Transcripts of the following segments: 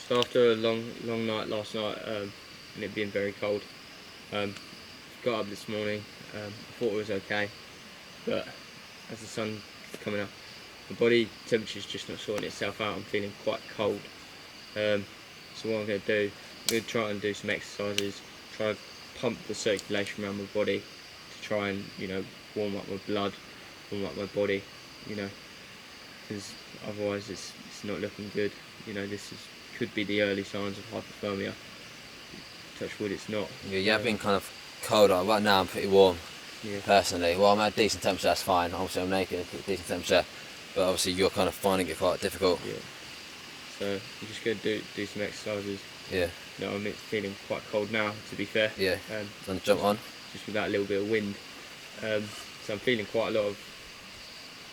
So after a long night last night, and it being very cold, got up this morning. I thought it was okay, but as the sun's coming up, my body temperature's just not sorting itself out. I'm feeling quite cold. So what I'm going to do, I'm going to try and do some exercises, try and pump the circulation around my body to try and, you know, warm up my blood, warm up my body, you know, because otherwise it's not looking good. You know, could be the early signs of hypothermia. Touch wood, it's not. Yeah, you have been kind of cold. Right now I'm pretty warm, yeah. Personally. Well, I'm at a decent temperature, that's fine. Obviously I'm naked, decent temperature, but obviously you're kind of finding it quite difficult. Yeah. So I'm just going to do some exercises. Yeah. No, I'm feeling quite cold now, to be fair. Yeah. Then jump on. Just with that little bit of wind. So I'm feeling quite a lot of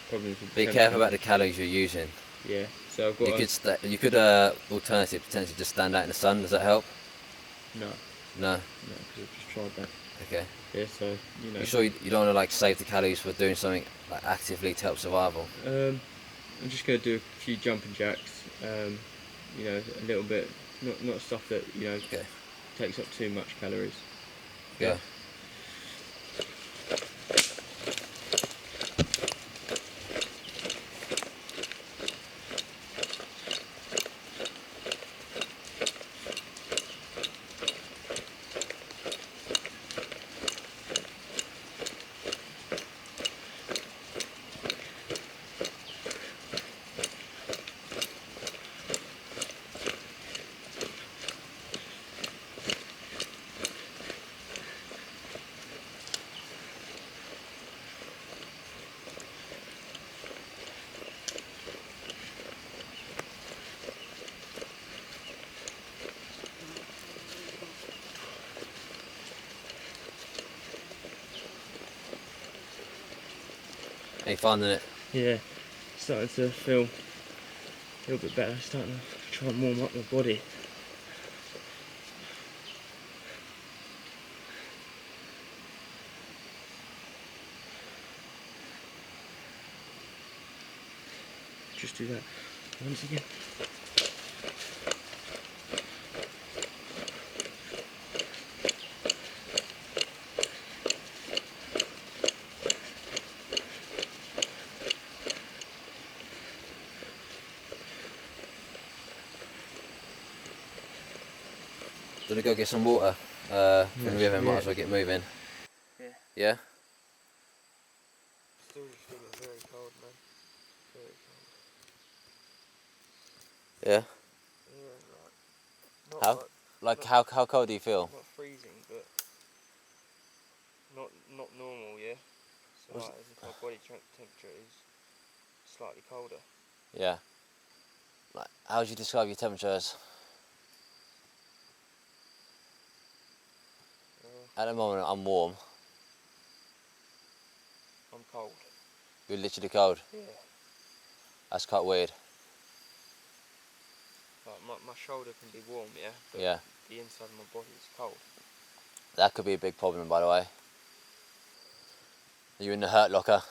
problems with Be careful about the calories you're using. Yeah. So I've got. You could alternative potentially just stand out in the sun. Does that help? No. No. No, because I've just tried that. Okay. Yeah. So you know. You sure you don't want to like save the calories for doing something like actively to help survival? I'm just going to do a few jumping jacks. You know, a little bit, not stuff that, you know, takes up too much calories. Yeah. Are you finding it? Yeah, starting to feel a little bit better, starting to try and warm up my body. Just do that once again. Do you want to go get some water from the river? Might as well get moving. Yeah. Yeah? Still just feeling very cold, man. Very cold. Yeah? Yeah, like, how cold do you feel? Not freezing, but not normal, yeah? So like, as if my body temperature is slightly colder. Yeah. Like, how would you describe your temperature as? At the moment, I'm warm. I'm cold. You're literally cold? Yeah. That's quite weird. Like my shoulder can be warm, yeah? But yeah. The inside of my body is cold. That could be a big problem, by the way. Are you in the hurt locker? I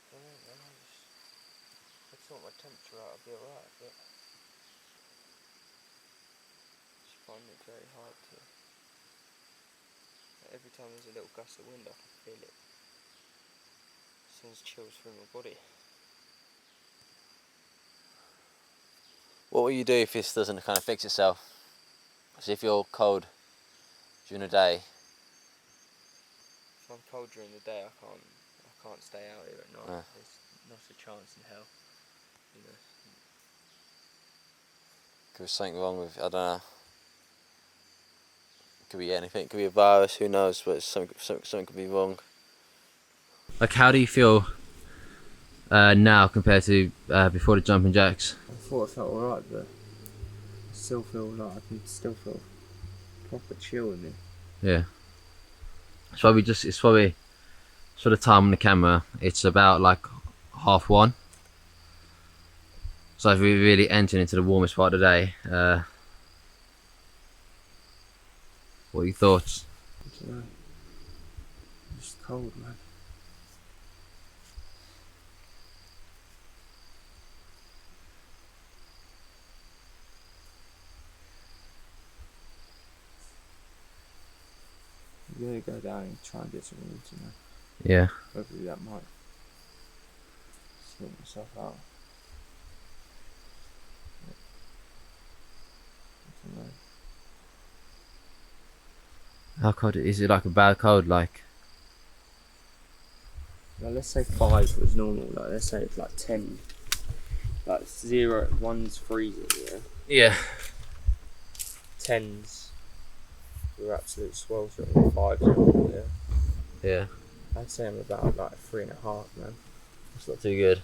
don't know, man. I just sort my temperature out, I'll be alright, but just finding it very hard to. Like, every time there's a little gust of wind, I can feel it. Sends chills through my body. What will you do if this doesn't kind of fix itself? So if you're cold during the day. If I'm cold during the day, I can't stay out here at night. There's not a chance in hell. You know. Could be something wrong with, I don't know. Could be anything. Could be a virus. Who knows? But something could be wrong. Like, how do you feel now compared to before the jumping jacks? I thought I felt alright, but I still feel like I can still feel proper chill in me. Yeah. It's probably for the time on the camera, it's about like 1:30. So as we're really entering into the warmest part of the day, what are your thoughts? I don't know. It's just cold, man. gonna go down and try and get some water now. Yeah. Hopefully that might sort myself out. I don't know. How cold is it? Like a bad cold, like? Now let's say 5 was normal. Like let's say it's like 10. Like 0, 1's freezing. Yeah. Yeah. 10's you're absolute sweltering. 5's normal. Yeah. Yeah. I'd say I'm about like 3.5, man. It's not too good.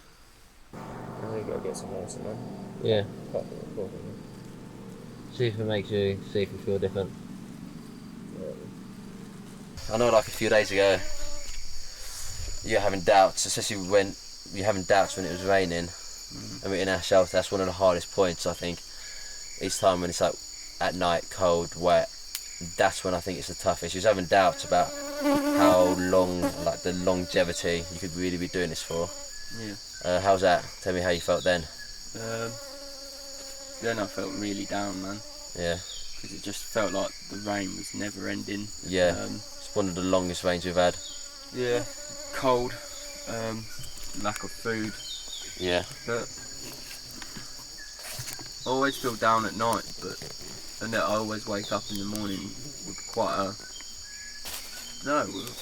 I'm gonna go get some water, man. Yeah. Cut the recording, man. See if you feel different. Yeah. I know, like a few days ago, you're having doubts, especially when you're having doubts when it was raining. And we're in our shelter. That's one of the hardest points, I think. Each time when it's like at night, cold, wet, that's when I think it's the toughest. You're having doubts about how long, like the longevity you could really be doing this for. Yeah. How's that? Tell me how you felt then. Then I felt really down, man. Yeah. Because it just felt like the rain was never ending. Yeah. It's one of the longest rains we've had. Yeah. Cold. Lack of food. Yeah. But I always feel down at night, and then I always wake up in the morning with quite a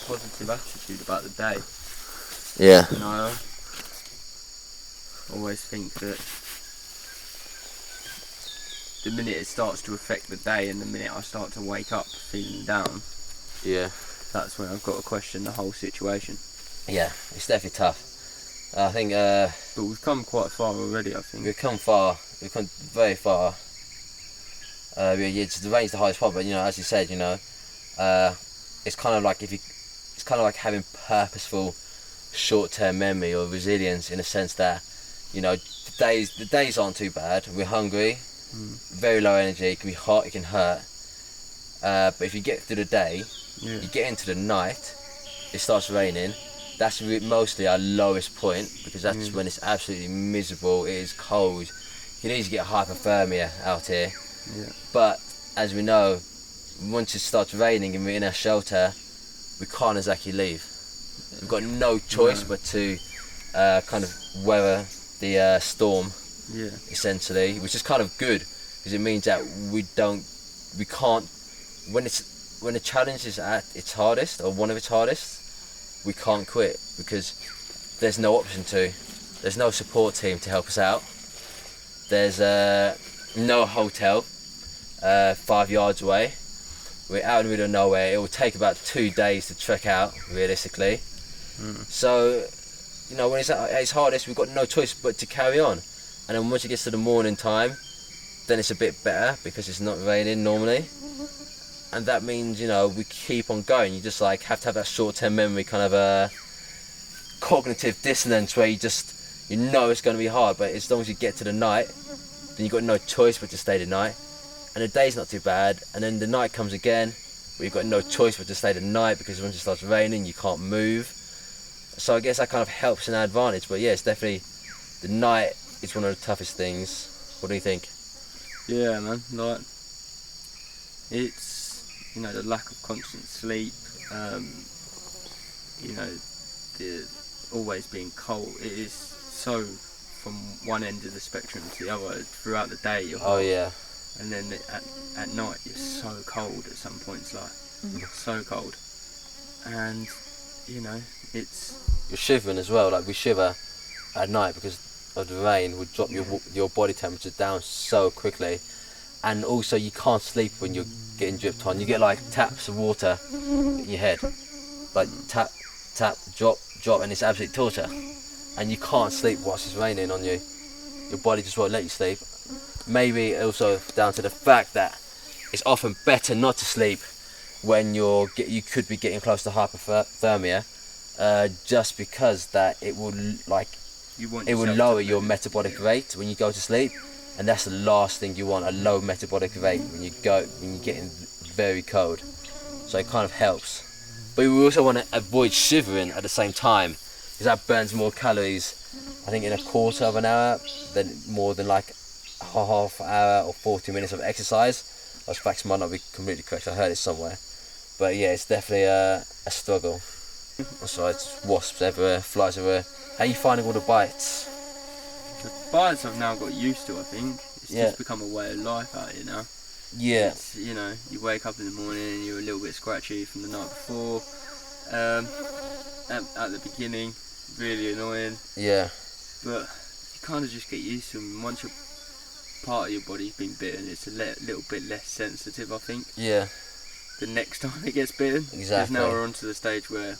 positive attitude about the day. Yeah. And I always think that the minute it starts to affect the day and the minute I start to wake up feeling down, Yeah. that's when I've got to question the whole situation. Yeah, it's definitely tough. I think But we've come quite far already, I think. we've come far. We've come very far. Yeah, the rain's the hardest part, but you know, as you said, you know, it's kind of like it's kind of like having purposeful short-term memory or resilience in a sense that, you know, the days aren't too bad. We're hungry, very low energy. It can be hot, it can hurt. But if you get through the day, you get into the night, it starts raining. That's mostly our lowest point, because that's when it's absolutely miserable. It is cold. You can easily get hypothermia out here. Yeah. But as we know, once it starts raining and we're in our shelter, we can't exactly leave. We've got no choice but to kind of weather the storm, essentially, which is kind of good, because it means that we can't, when the challenge is at its hardest, or one of its hardest, we can't quit, because there's no option to. There's no support team to help us out. There's no hotel 5 yards away. We're out in the middle of nowhere. It will take about 2 days to trek out, realistically. So, you know, when it's at its hardest, we've got no choice but to carry on. And then once it gets to the morning time, then it's a bit better, because it's not raining normally. And that means, you know, we keep on going. You just like have to have that short-term memory, kind of cognitive dissonance, where you know it's going to be hard, but as long as you get to the night, then you've got no choice but to stay the night. And the day's not too bad, and then the night comes again, where you've got no choice but to stay the night, because once it starts raining, you can't move. So I guess that kind of helps in our advantage. But yeah, it's definitely, the night is one of the toughest things. What do you think? Yeah, man. Like, it's, you know, the lack of constant sleep. You know, the always being cold. It is so from one end of the spectrum to the other. Throughout the day, you're hot. Oh yeah. And then at night, you're so cold at some points, like so cold. And you know, you're shivering as well. Like, we shiver at night because of the rain. Would drop your body temperature down so quickly, and also you can't sleep when you're getting dripped on. You get like taps of water in your head, like tap, drop, and it's absolute torture. And you can't sleep whilst it's raining on you. Your body just won't let you sleep. Maybe also down to the fact that it's often better not to sleep when you could be getting close to hypothermia, just because that it will lower your metabolic rate when you go to sleep, and that's the last thing you want, a low metabolic rate when you're getting very cold. So it kind of helps. But we also want to avoid shivering at the same time, because that burns more calories, I think, in a quarter of an hour than more than like a half hour or 40 minutes of exercise. Those facts might not be completely correct, I heard it somewhere. But yeah, it's definitely a struggle. Besides, wasps everywhere, flies everywhere. How are you finding all the bites? The bites I've now got used to, I think. It's Yeah. just become a way of life out here now. Yeah. It's, you know, you wake up in the morning and you're a little bit scratchy from the night before. At the beginning, really annoying. Yeah. But you kind of just get used to them. Once part of your body's been bitten, it's a little bit less sensitive, I think. Yeah. The next time it gets bitten. Exactly. Because now we're on to the stage where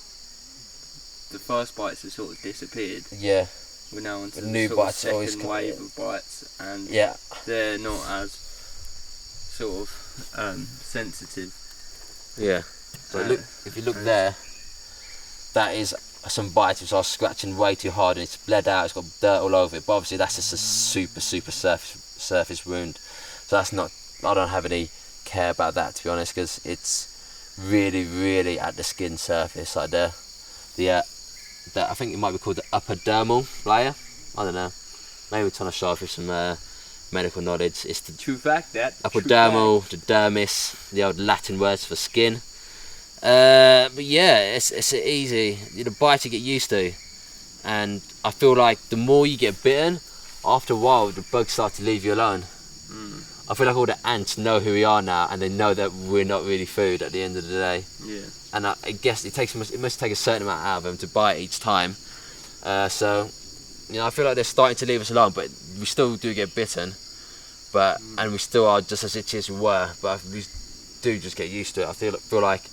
the first bites have sort of disappeared. Yeah. We're now on to the new sort of bites always second come wave of bites, and yeah, they're not as sort of sensitive. Yeah. So look, if you look there, that is some bites which are scratching way too hard and it's bled out, it's got dirt all over it, but obviously that's just a super surface wound, so that's not, I don't have any care about that, to be honest, because it's really at the skin surface, like the I think it might be called the upper dermal layer, I don't know, maybe we're trying to show off with some medical knowledge. It's the true fact, that upper dermal, the dermis, the old Latin words for skin. But yeah, it's easy. The bite you get used to, and I feel like the more you get bitten, after a while the bugs start to leave you alone. I feel like all the ants know who we are now, and they know that we're not really food at the end of the day. Yeah. And I guess it must take a certain amount out of them to bite each time. So you know, I feel like they're starting to leave us alone, but we still do get bitten. But and we still are just as itchy as we were. But we do just get used to it. I feel like,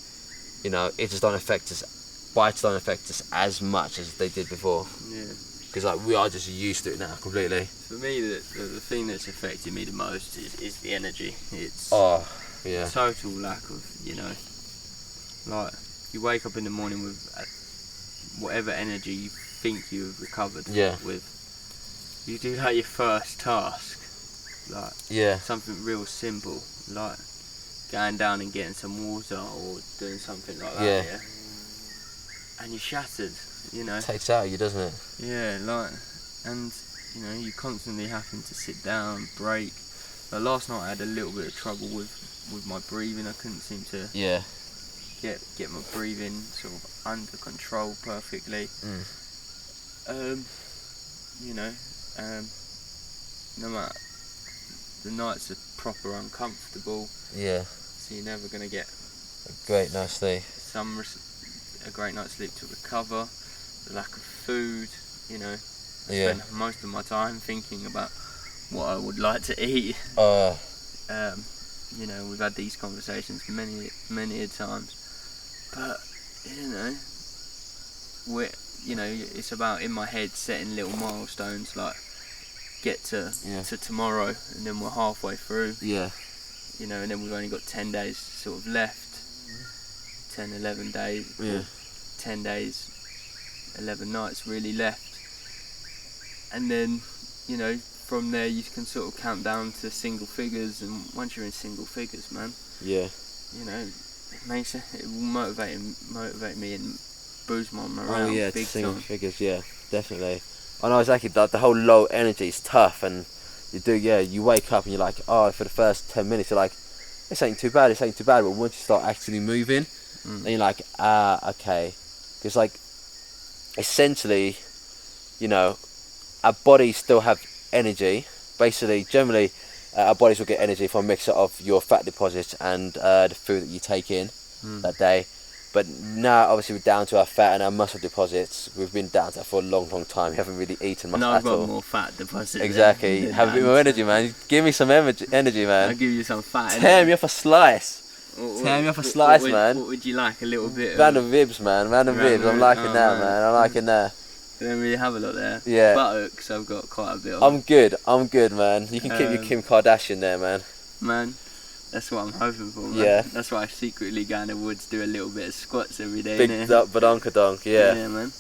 you know, it just don't affect us. Bites don't affect us as much as they did before. Yeah. Because like we are just used to it now completely. For me, the thing that's affected me the most is the energy. It's total lack of, you know, like you wake up in the morning with whatever energy you think you've recovered with. You do like your first task, like something real simple, like going down and getting some water or doing something like that, and you're shattered, you know. It takes out of you, doesn't it? Yeah, like, and you know, you're constantly having to sit down, break. Last night I had a little bit of trouble with my breathing. I couldn't seem to get my breathing sort of under control perfectly. You know, no matter, the nights are proper uncomfortable. Yeah. So you're never gonna get a great night's sleep. A great night's sleep to recover. The lack of food, you know. I spend most of my time thinking about what I would like to eat. You know, we've had these conversations many a times, but you know, it's about in my head setting little milestones, like get to tomorrow, and then we're halfway through. Yeah. You know, and then we've only got 10 days sort of left. 10, 11 days. Yeah. 10 days, 11 nights really left. And then, you know, from there you can sort of count down to single figures, and once you're in single figures, man, you know, it will motivate me and boost my morale. Big single time. figures, definitely. I know exactly, the whole low energy is tough, and you wake up and you're like, oh, for the first 10 minutes you're like, this ain't too bad, but once you start actually moving, then you're like, okay, because like, essentially, you know, our bodies still have energy. Basically, generally, our bodies will get energy from a mixture of your fat deposits and the food that you take in that day. But now, obviously, we're down to our fat and our muscle deposits. We've been down to that for a long time. We haven't really eaten much at all. Now I've got more fat deposits. Exactly. Have a bit more energy, man. Give me some energy, man. I'll give you some fat. Tear me off a slice. Man. What would you like? A little bit? Random ribs, man. Random ribs. I'm liking that, man. I'm liking that. You don't really have a lot there. Yeah. Buttocks, I've got quite a bit of. I'm good, man. You can keep your Kim Kardashian there, man. Man, that's what I'm hoping for, man. Yeah. That's why I secretly go in the woods, do a little bit of squats every day. Big badonkadonk, yeah. Yeah, man.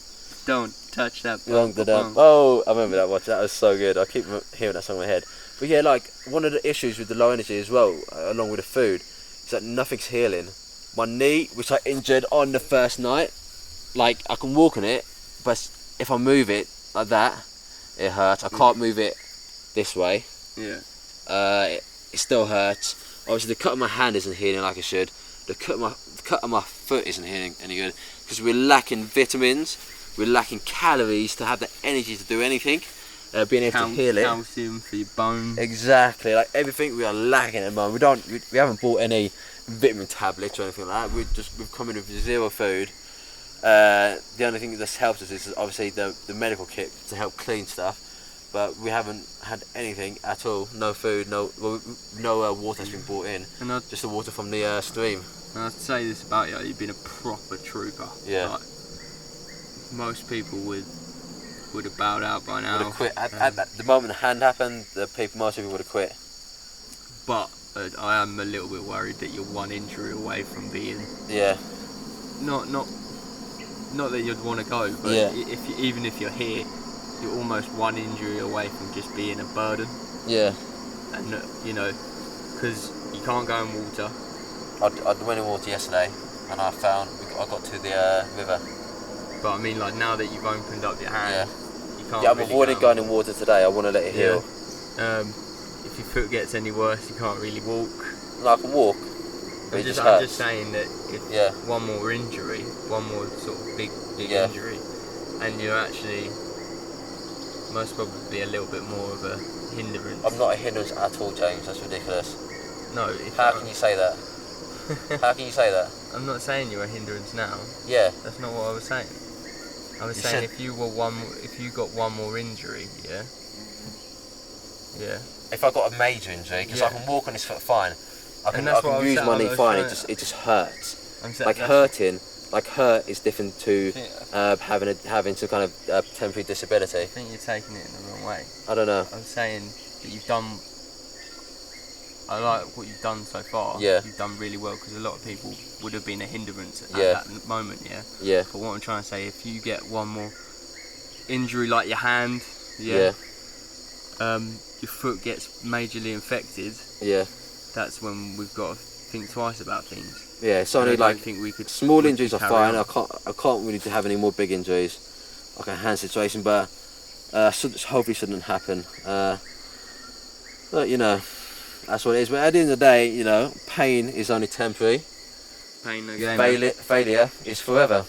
Don't touch that. Oh, I remember that watch. That was so good. I keep hearing that song in my head. But yeah, like, one of the issues with the low energy as well, along with the food, is that nothing's healing. My knee, which I injured on the first night, like, I can walk on it, but if I move it like that, it hurts. I can't move it this way. Yeah. It still hurts. Obviously, the cut of my hand isn't healing like it should. the cut of my foot isn't any good because we're lacking vitamins, we're lacking calories to have the energy to do anything. Being able to heal it. Calcium for your bones. Exactly, like everything we are lacking at the moment. We haven't bought any vitamin tablets or anything like that. We've come in with zero food. The only thing that's helped us is obviously the medical kit to help clean stuff, but we haven't had anything at all. No food, no water has been brought in. And just the water from the stream. And I'd say this about you: you've been a proper trooper. Yeah. Like, most people would have bowed out by now. Would have quit at the moment the hand happened. Most people would have quit. But I am a little bit worried that you're one injury away from being. Yeah. Not that you'd want to go, but yeah. Even if you're here, you're almost one injury away from just being a burden. Yeah. And you know, because you can't go in water. I went in water yesterday, and I got to the river. But I mean, like now that you've opened up your hand. Yeah. Yeah, I'm avoiding going in water today. I want to let it heal. If your foot gets any worse, you can't really walk. No, I can walk. I'm just saying that if one more injury, one more sort of big injury, and you're actually most probably a little bit more of a hindrance. I'm not a hindrance at all, James. That's ridiculous. No. How can you say that? How can you say that? I'm not saying you're a hindrance now. Yeah. That's not what I was saying. I was saying if you got one more injury, yeah. If I got a major injury, because I can walk on this foot fine, I can use my knee fine. It just hurts. Hurt is different to having some kind of temporary disability. I think you're taking it in the wrong way. I don't know. I'm saying that you've done. I like what you've done so far. Yeah. You've done really well because a lot of people would have been a hindrance at that moment. Yeah. Yeah. But what I'm trying to say, if you get one more injury like your hand, your foot gets majorly infected. Yeah. That's when we've got to think twice about things. Yeah. So only like think we could. Small injuries are fine. I can't really have any more big injuries, like a hand situation, but hopefully shouldn't happen. But you know. That's what it is. But at the end of the day, you know, pain is only temporary. Pain, no gain. Failure is forever.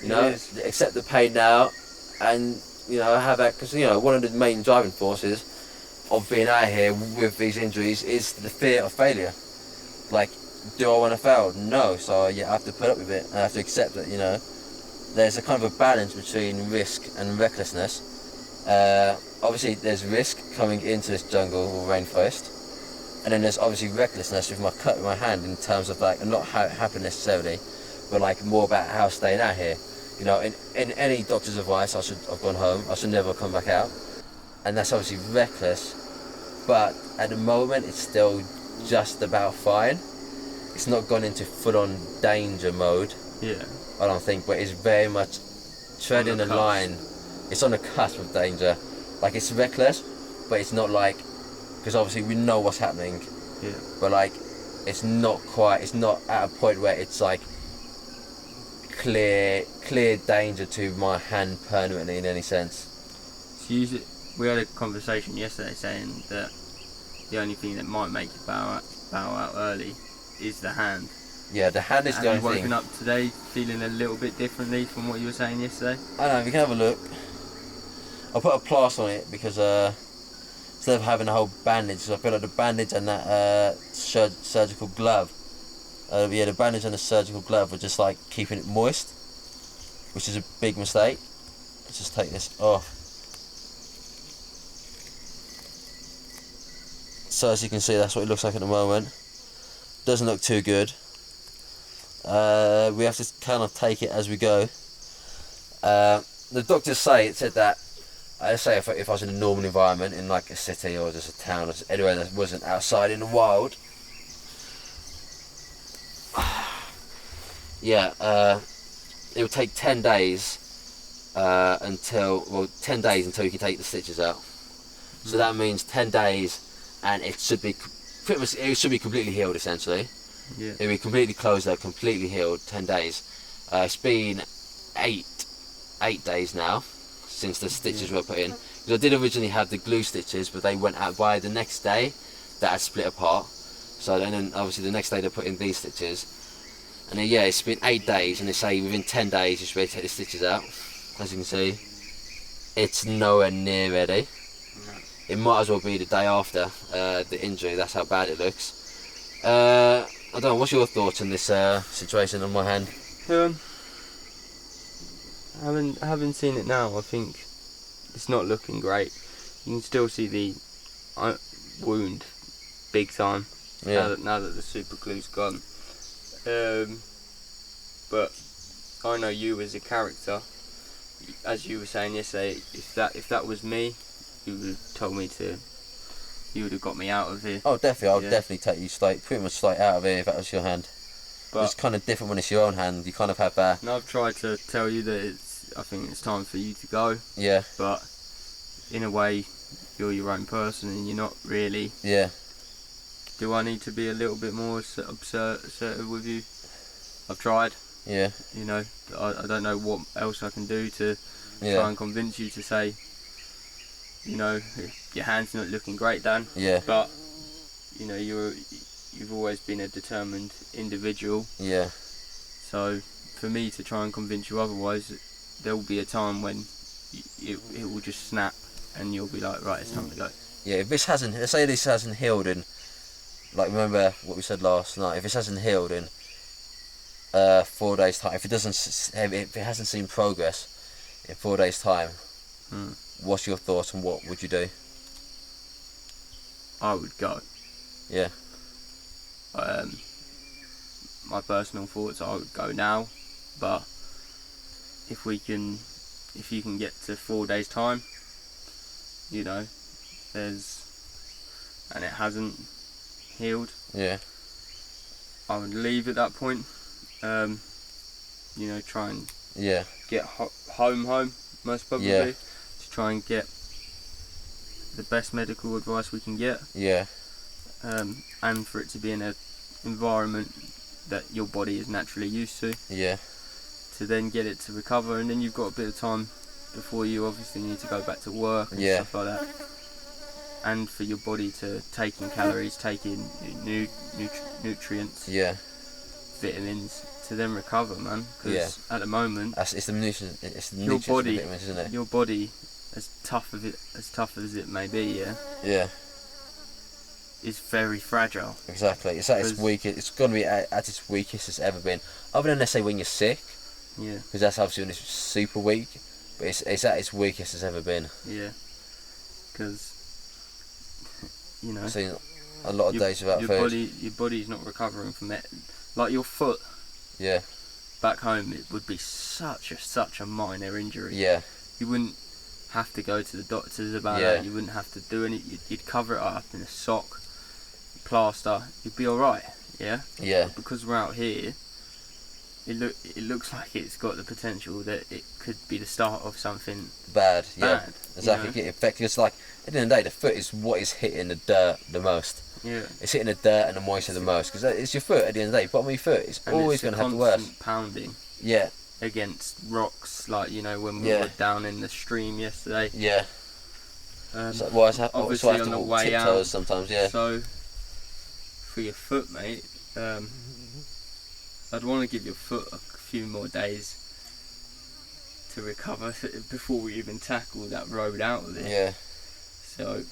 You know, accept the pain now, and you know, have that. Because you know, one of the main driving forces of being out here with these injuries is the fear of failure. Like, do I want to fail? No. So I have to put up with it. I have to accept that. You know, there's a kind of a balance between risk and recklessness. Obviously, there's risk coming into this jungle or rainforest. And then there's obviously recklessness with my cut with my hand in terms of like, not how it happened necessarily, but like more about how staying out here. You know, in any doctor's advice, I've gone home. I should never come back out, and that's obviously reckless. But at the moment, it's still just about fine. It's not gone into full-on danger mode. Yeah. I don't think, but it's very much treading the line. It's on the cusp of danger. Like it's reckless, but it's not like. Because obviously we know what's happening, but like it's not at a point where it's like clear danger to my hand permanently in any sense. So we had a conversation yesterday saying that the only thing that might make you bow out early is the hand. Yeah, the hand is the only thing. Have you woken up today feeling a little bit differently from what you were saying yesterday? I don't know, we can have a look. I'll put a plaster on it because instead of having a whole bandage, because I feel like the bandage and that surgical glove, the bandage and the surgical glove were just like keeping it moist, which is a big mistake. Let's just take this off. So as you can see, that's what it looks like at the moment. Doesn't look too good. We have to kind of take it as we go. The doctors said that, I say if I was in a normal environment, in like a city or just a town or anywhere that wasn't outside in the wild, it would take 10 days until you can take the stitches out. So that means 10 days, and it should be completely healed essentially. Yeah. It would be completely closed out, completely healed. 10 days. It's been 8 days now since the stitches were put in. Because I did originally have the glue stitches, but they went out by the next day. That had split apart. So then obviously the next day they put in these stitches. And then, yeah, it's been 8 days, and they say within 10 days you should be able to take the stitches out. As you can see, it's nowhere near ready. No. It might as well be the day after the injury. That's how bad it looks. I don't know. What's your thoughts on this situation on my hand? Having seen it now, I think it's not looking great. You can still see the wound big time. Yeah. Now that the super glue's gone. But I know you as a character. As you were saying yesterday, if that was me, you would have told me to. You would have got me out of here. Oh, definitely. I would definitely take you pretty much straight out of here if that was your hand. But it's kind of different when it's your own hand. You kind of have that. And I've tried to tell you that I think it's time for you to go. Yeah. But in a way, you're your own person, and you're not really. Yeah. Do I need to be a little bit more assertive with you? I've tried. Yeah. You know, I don't know what else I can do to try and convince you to say, you know, your hand's not looking great, Dan. Yeah. But you know, you've always been a determined individual. Yeah. So for me to try and convince you otherwise, there will be a time when it will just snap, and you'll be like, right, it's time to go. Yeah. If this hasn't, let's say this hasn't healed in, like, remember what we said last night. If this hasn't healed in 4 days' time, if it hasn't seen progress in 4 days' time, what's your thoughts on what would you do? I would go. Yeah. My personal thoughts, I would go now, but if you can get to 4 days' time, you know, and it hasn't healed. Yeah. I would leave at that point. You know, try and get home most probably, to try and get the best medical advice we can get. Yeah. And for it to be in an environment that your body is naturally used to. Yeah. To then get it to recover, and then you've got a bit of time before you obviously need to go back to work and stuff like that. And for your body to take in calories, take in nutrients, vitamins, to then recover, man. Because at the moment, it's the nutrients, your body, vitamins, isn't it? Your body, as tough as it may be, is very fragile. Exactly. It's at its weakest. It's going to be at its weakest it's ever been. Other than, let's say, when you're sick. Yeah. Because that's obviously when it's super weak. But it's at its weakest it's ever been. Yeah. Because, you know, I've seen a lot of days without food. Your body's not recovering from it. Like your foot. Yeah. Back home, it would be such a minor injury. Yeah. You wouldn't have to go to the doctors about it. You wouldn't have to do anything. You'd cover it up in a sock, plaster. You'd be all right. Yeah. Yeah. But because we're out here, it looks like it's got the potential that it could be the start of something bad. Yeah. Exactly. You know? Get infected. It's like, at the end of the day, the foot is what is hitting the dirt the most. Yeah. It's hitting the dirt and the moisture the most, because it's your foot at the end of the day. Bottom of your foot, it's always going to have the worst. Pounding. Yeah. Against rocks, like, you know, when we were down in the stream yesterday. Yeah. So, obviously on the way out sometimes. Yeah. So for your foot, mate, I'd want to give your foot a few more days to recover before we even tackle that road out of it. Yeah. So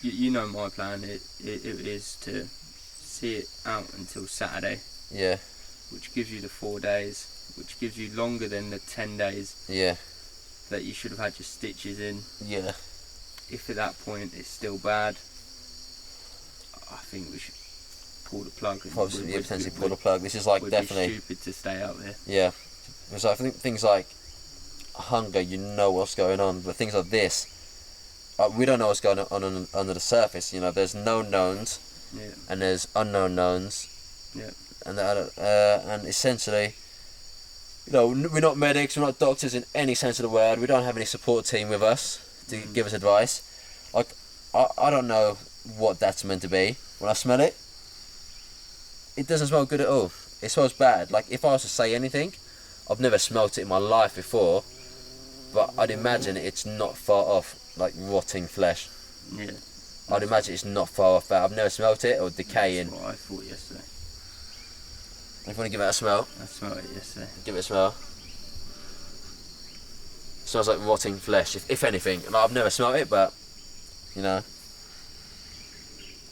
you know my plan. It is to see it out until Saturday. Yeah. Which gives you the 4 days, which gives you longer than the 10 days. Yeah. That you should have had your stitches in. Yeah. If at that point it's still bad, I think we should pull the plug. Potentially pull the plug. This is like definitely. Be stupid to stay out there. Yeah. Because I think things like hunger, you know what's going on, but things like this, we don't know what's going on under the surface. You know, there's known knowns, and there's unknown knowns. Yeah. And essentially, you know, we're not medics, we're not doctors in any sense of the word. We don't have any support team with us to give us advice. Like, I don't know what that's meant to be. When I smell it, it doesn't smell good at all. It smells bad. Like, if I was to say anything, I've never smelt it in my life before, but I'd imagine it's not far off, like, rotting flesh. Yeah. I'd imagine it's not far off that. I've never smelt it or decaying. That's what I thought yesterday. If you want to give it a smell, I smelled it yesterday. give it a smell. Smells like rotting flesh, if anything. Like, I've never smelled it, but you know,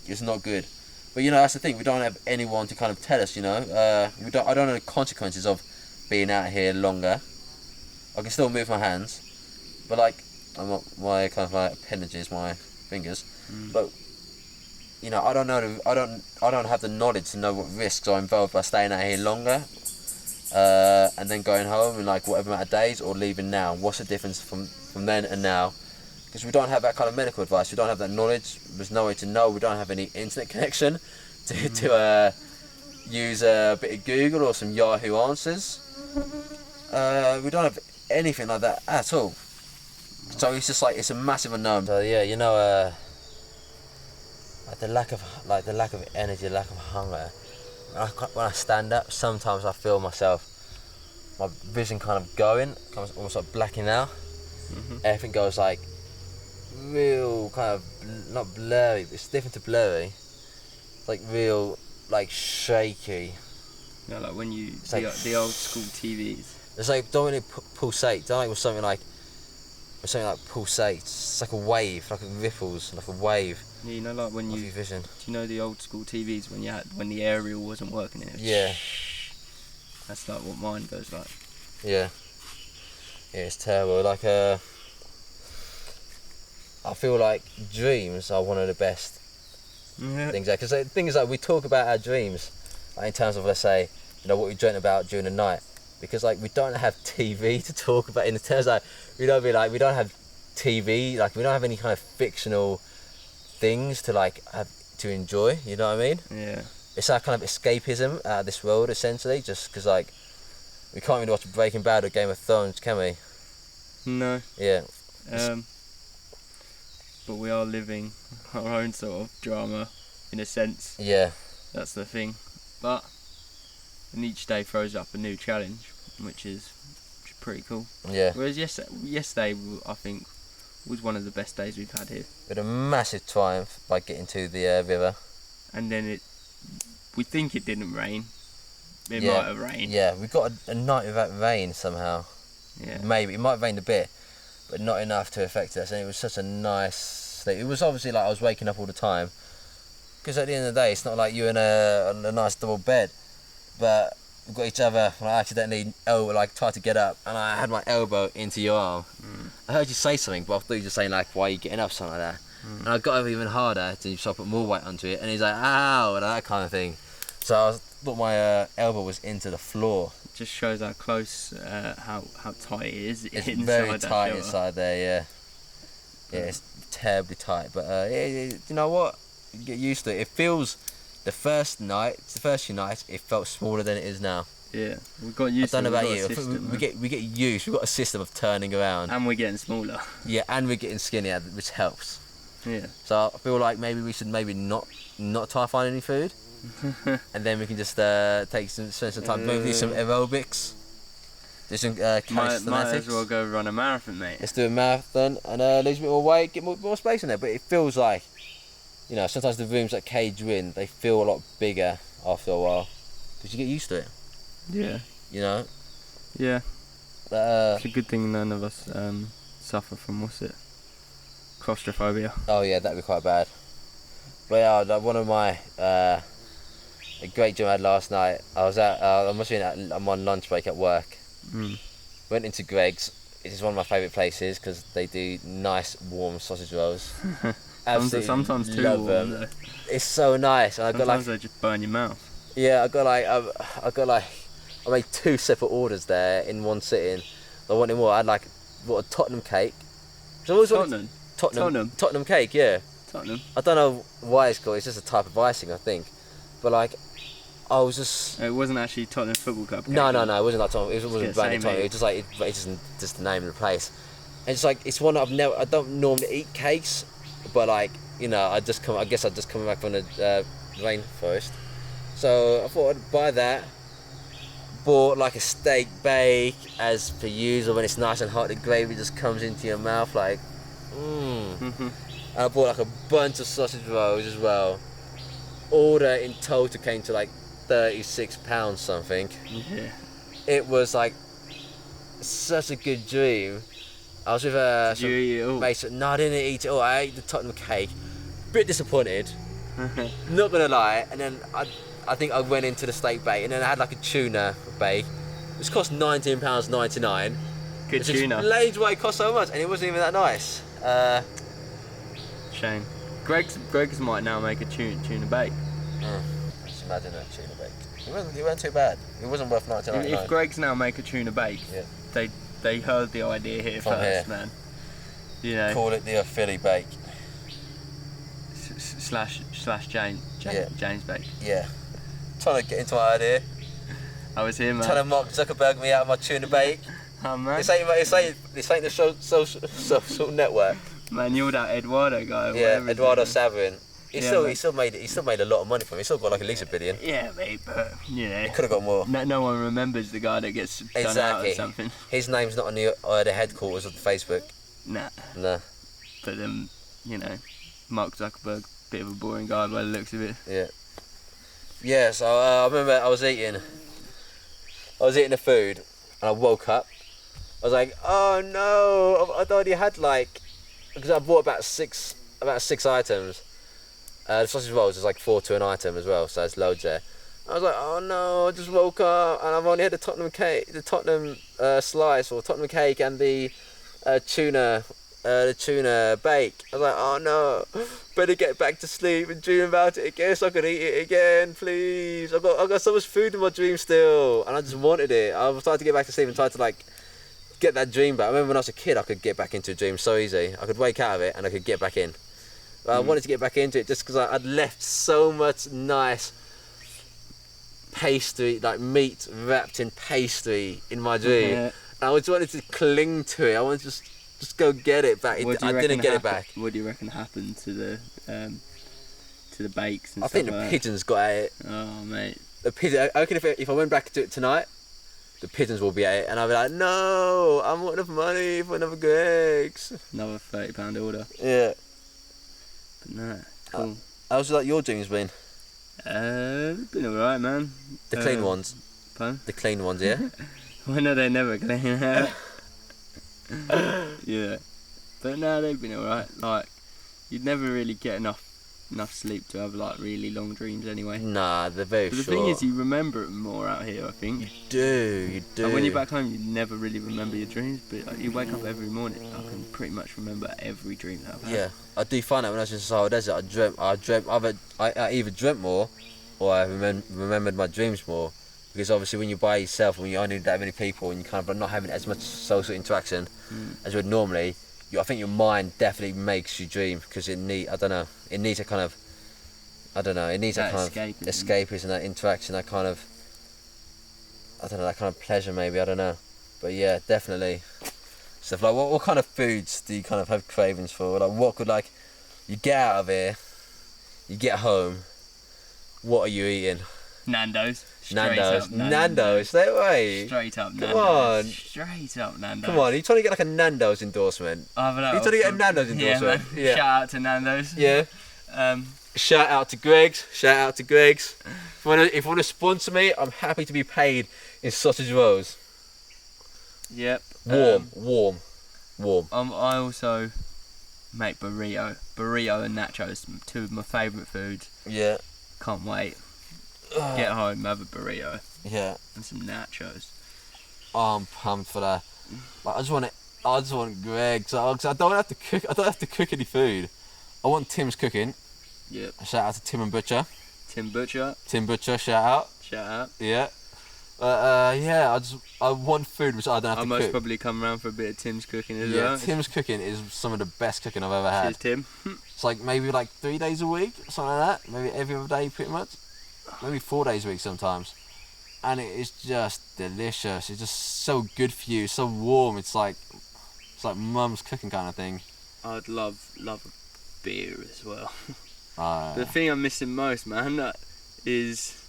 it's not good. But you know, that's the thing. We don't have anyone to kind of tell us. You know, I don't know the consequences of being out here longer. I can still move my hands, but like my kind of like appendages, my fingers. But you know, I don't know. I don't have the knowledge to know what risks are involved by staying out here longer, and then going home in like whatever amount of days, or leaving now. What's the difference from then and now? Because we don't have that kind of medical advice. We don't have that knowledge. There's no way to know. We don't have any internet connection to use a bit of Google or some Yahoo answers. We don't have anything like that at all. So it's just like, it's a massive unknown. So yeah, you know, like the lack of energy, the lack of hunger. When I stand up, sometimes I feel my vision kind of going, almost like blacking out. Everything goes like real kind of, not blurry, but it's different to blurry. It's like real, like shaky. Yeah, like when you like, the old school TVs. It's like, don't really pulsate. Don't like with something like pulsates. It's like a wave, like ripples, like a wave. Yeah, you know, like when you vision. Do you know the old school TVs when the aerial wasn't working? It was Yeah. That's like what mine goes like. Yeah. Yeah, it's terrible. Like I feel like dreams are one of the best things. Because the thing is, like, we talk about our dreams, like, in terms of, let's say, you know, what we dreamt about during the night. Because like we don't have TV to talk about, in the terms like we don't have TV, like we don't have any kind of fictional things to like have to enjoy. You know what I mean? Yeah. It's our kind of escapism out of this world, essentially. Just because like we can't really watch Breaking Bad or Game of Thrones, can we? No. Yeah. But we are living our own sort of drama, in a sense. Yeah. That's the thing. And each day throws up a new challenge, which is pretty cool. Yeah. Whereas yesterday, I think, was one of the best days we've had here. We had a massive triumph by getting to the river. And then we think it didn't rain. It might have rained. Yeah, we got a night without rain somehow. Yeah. Maybe it might have rained a bit, but not enough to affect us. And it was such a nice sleep. It was obviously like I was waking up all the time, because at the end of the day, it's not like you're in a nice double bed. But we've got each other, and I accidentally tried to get up, and I had my elbow into your arm. I heard you say something, but I thought you were just saying like, why are you getting up, something like that. And I got up even harder to try to put more weight onto it, and he's like, ow, and that kind of thing. So I thought my elbow was into the floor. It just shows how close, how tight it is. It's inside very that tight shelter. inside there, yeah. Yeah, it's terribly tight, but you know what? You get used to it. It feels. The first few nights, it felt smaller than it is now. Yeah, we've got used to it. I don't know about you. We get used. We've got a system of turning around. And we're getting smaller. Yeah, and we're getting skinnier, which helps. Yeah. So I feel like maybe we should not try to find any food, and then we can just spend some time, maybe do some aerobics, do some calisthenics. Might as well go run a marathon, mate. Let's do a marathon and lose a bit more weight, get more space in there. But it feels like, you know, sometimes the rooms that cage you in, they feel a lot bigger after a while, because you get used to it. Yeah. You know. Yeah. But, it's a good thing none of us suffer from claustrophobia. Oh yeah, that'd be quite bad. But yeah, like one of my a great dream I had last night. I was I'm on lunch break at work. Went into Greg's. It is one of my favourite places because they do nice warm sausage rolls. Absolutely sometimes too love warm them. though. It's so nice. And Sometimes they just burn your mouth. Yeah, I made 2 separate orders there in one sitting. I wanted more. I had a Tottenham cake. Tottenham cake, yeah. Tottenham. I don't know why it's called. It's just a type of icing, I think. But I was just. It wasn't actually Tottenham Football Club. No, it wasn't like Tottenham. It wasn't branded Tottenham. It was just just the name of the place. And it's one that I don't normally eat cakes, but I guess I'd just come back from the rainforest. So I thought I'd buy that. Bought a steak bake, as per usual. When it's nice and hot, the gravy just comes into your mouth And I bought a bunch of sausage rolls as well. Order in total came to £36 something. Yeah. It was like such a good dream. I was with Did you eat it all? mates. No, I didn't eat it all. I ate the Tottenham cake. Bit disappointed. Not gonna lie. And then I think I went into the steak bake, and then I had like a tuna bake, which cost £19.99. Good tuna. Explains why it cost so much, and it wasn't even that nice. Shame. Greg's might now make a tuna bake. Just imagine that tuna bake. It wasn't too bad. It wasn't worth £19.99. If Greg's now make a tuna bake, yeah. they heard the idea here From first, here. man. You know. Call it the Philly bake. Slash James bake. Yeah. Trying to get into my idea. I was here, man. Trying to Mark Zuckerberg me out of my tuna bake. Oh, man. This ain't the social network. Man, you're that Eduardo guy. Yeah, Eduardo Savin. He Yeah, still made a lot of money from it. He still got like at least $1 billion. Yeah, mate, but you know, He could have got more. no one remembers the guy that gets done out or something. His name's not on the headquarters of Facebook. Nah. Nah. But you know, Mark Zuckerberg, bit of a boring guy by the looks of it. Yeah. Yeah. So I remember I was eating the food, and I woke up. I was like, oh no! I'd already had because I bought about six items. The sausage rolls is like 4 to an item as well, so there's loads there. I was like, oh no, I just woke up and I've only had the Tottenham cake, the Tottenham slice or Tottenham cake and the tuna bake. I was like, oh no, better get back to sleep and dream about it again so I can eat it again, please. I've got so much food in my dream still, and I just wanted it. I was trying to get back to sleep and try to get that dream back. I remember when I was a kid, I could get back into a dream so easy. I could wake out of it and I could get back in. But I wanted to get back into it just because I'd left so much nice pastry, like meat wrapped in pastry in my dream. Yeah. And I just wanted to cling to it. I wanted to just go get it back. I didn't get it back. What do you reckon happened to the bakes and I stuff think the like pigeons got at it. Oh, mate. The pigeons, I reckon if I went back to it tonight, the pigeons will be at it, and I'll be like, no, I'm not enough money for another Greg's. Another £30 order. Yeah. But no, cool. How's your dreams been? Been alright, man. The clean ones. Pardon? The clean ones, yeah. Well, no, they're never clean. Yeah, but no, they've been alright. Like, you'd never really get enough sleep to have really long dreams anyway. Nah, they're very but short. The thing is, you remember it more out here, I think. You do. And when you're back home, you never really remember your dreams, but you wake up every morning, I can pretty much remember every dream that I've had. Yeah, I do find that when I was in Sahara Desert, I either dreamt more, or I remembered my dreams more. Because obviously when you're by yourself, when you only know that many people, and you kind of are not having as much social interaction as you would normally, I think your mind definitely makes you dream, because it needs a kind of escapism, that interaction, that kind of, that kind of pleasure maybe, I don't know. But yeah, definitely. Stuff like, what kind of foods do you kind of have cravings for? Like, what could, you get out of here, you get home, what are you eating? Nando's. Nando's, no way. Straight up Nando's. Come on. Straight up Nando's. Come on, are you trying to get a Nando's endorsement? You're trying to get a Nando's endorsement? Yeah. Shout out to Nando's. Yeah. Shout out to Greg's. If you want to sponsor me, I'm happy to be paid in sausage rolls. Yep. Warm. I also make burrito and nachos, two of my favourite foods. Yeah. Can't wait. Get home, have a burrito. Yeah. And some nachos. Oh, I'm pumped for that. I just want Greg's. I don't have to cook. I don't have to cook any food. I want Tim's cooking. Yep. Shout out to Tim and Butcher. Tim Butcher, shout out. Yeah. Yeah, I want food which I don't have to cook. I must probably come around for a bit of Tim's cooking as well. Yeah, Tim's cooking is some of the best cooking I've ever had. Cheers, Tim. It's maybe 3 days a week, something like that. Maybe every other day, pretty much. Maybe 4 days a week sometimes. And it is just delicious. It's just so good for you, so warm. It's like mum's cooking kind of thing. I'd love a beer as well. The The thing I'm missing most, man, is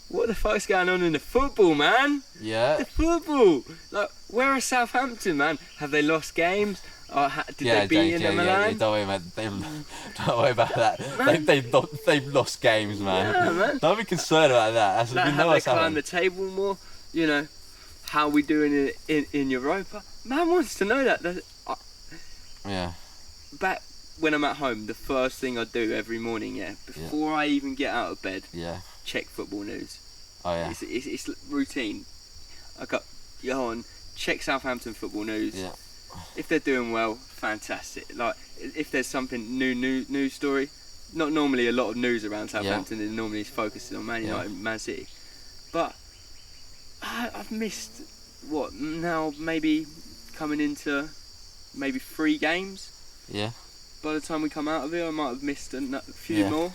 what the fuck's going on in the football, man? Yeah. The football. Where are Southampton, man? Have they lost games? Did they beat Inter Milan? Yeah, don't worry, man. Don't worry about that. They've lost games, man. Yeah, man. Don't be concerned about that. Like, have they climbed the table more? You know, how we doing in Europa? Man wants to know that. Yeah. Back when I'm at home, the first thing I do every morning, before I even get out of bed, check football news. Oh yeah. It's routine. I go on, check Southampton football news. Yeah. If they're doing well, fantastic. Like if there's something news story, not normally a lot of news around Southampton. It normally is focusing on Man United, Man City. But I've missed what now? Maybe coming into maybe 3 games. Yeah. By the time we come out of it, I might have missed a few more.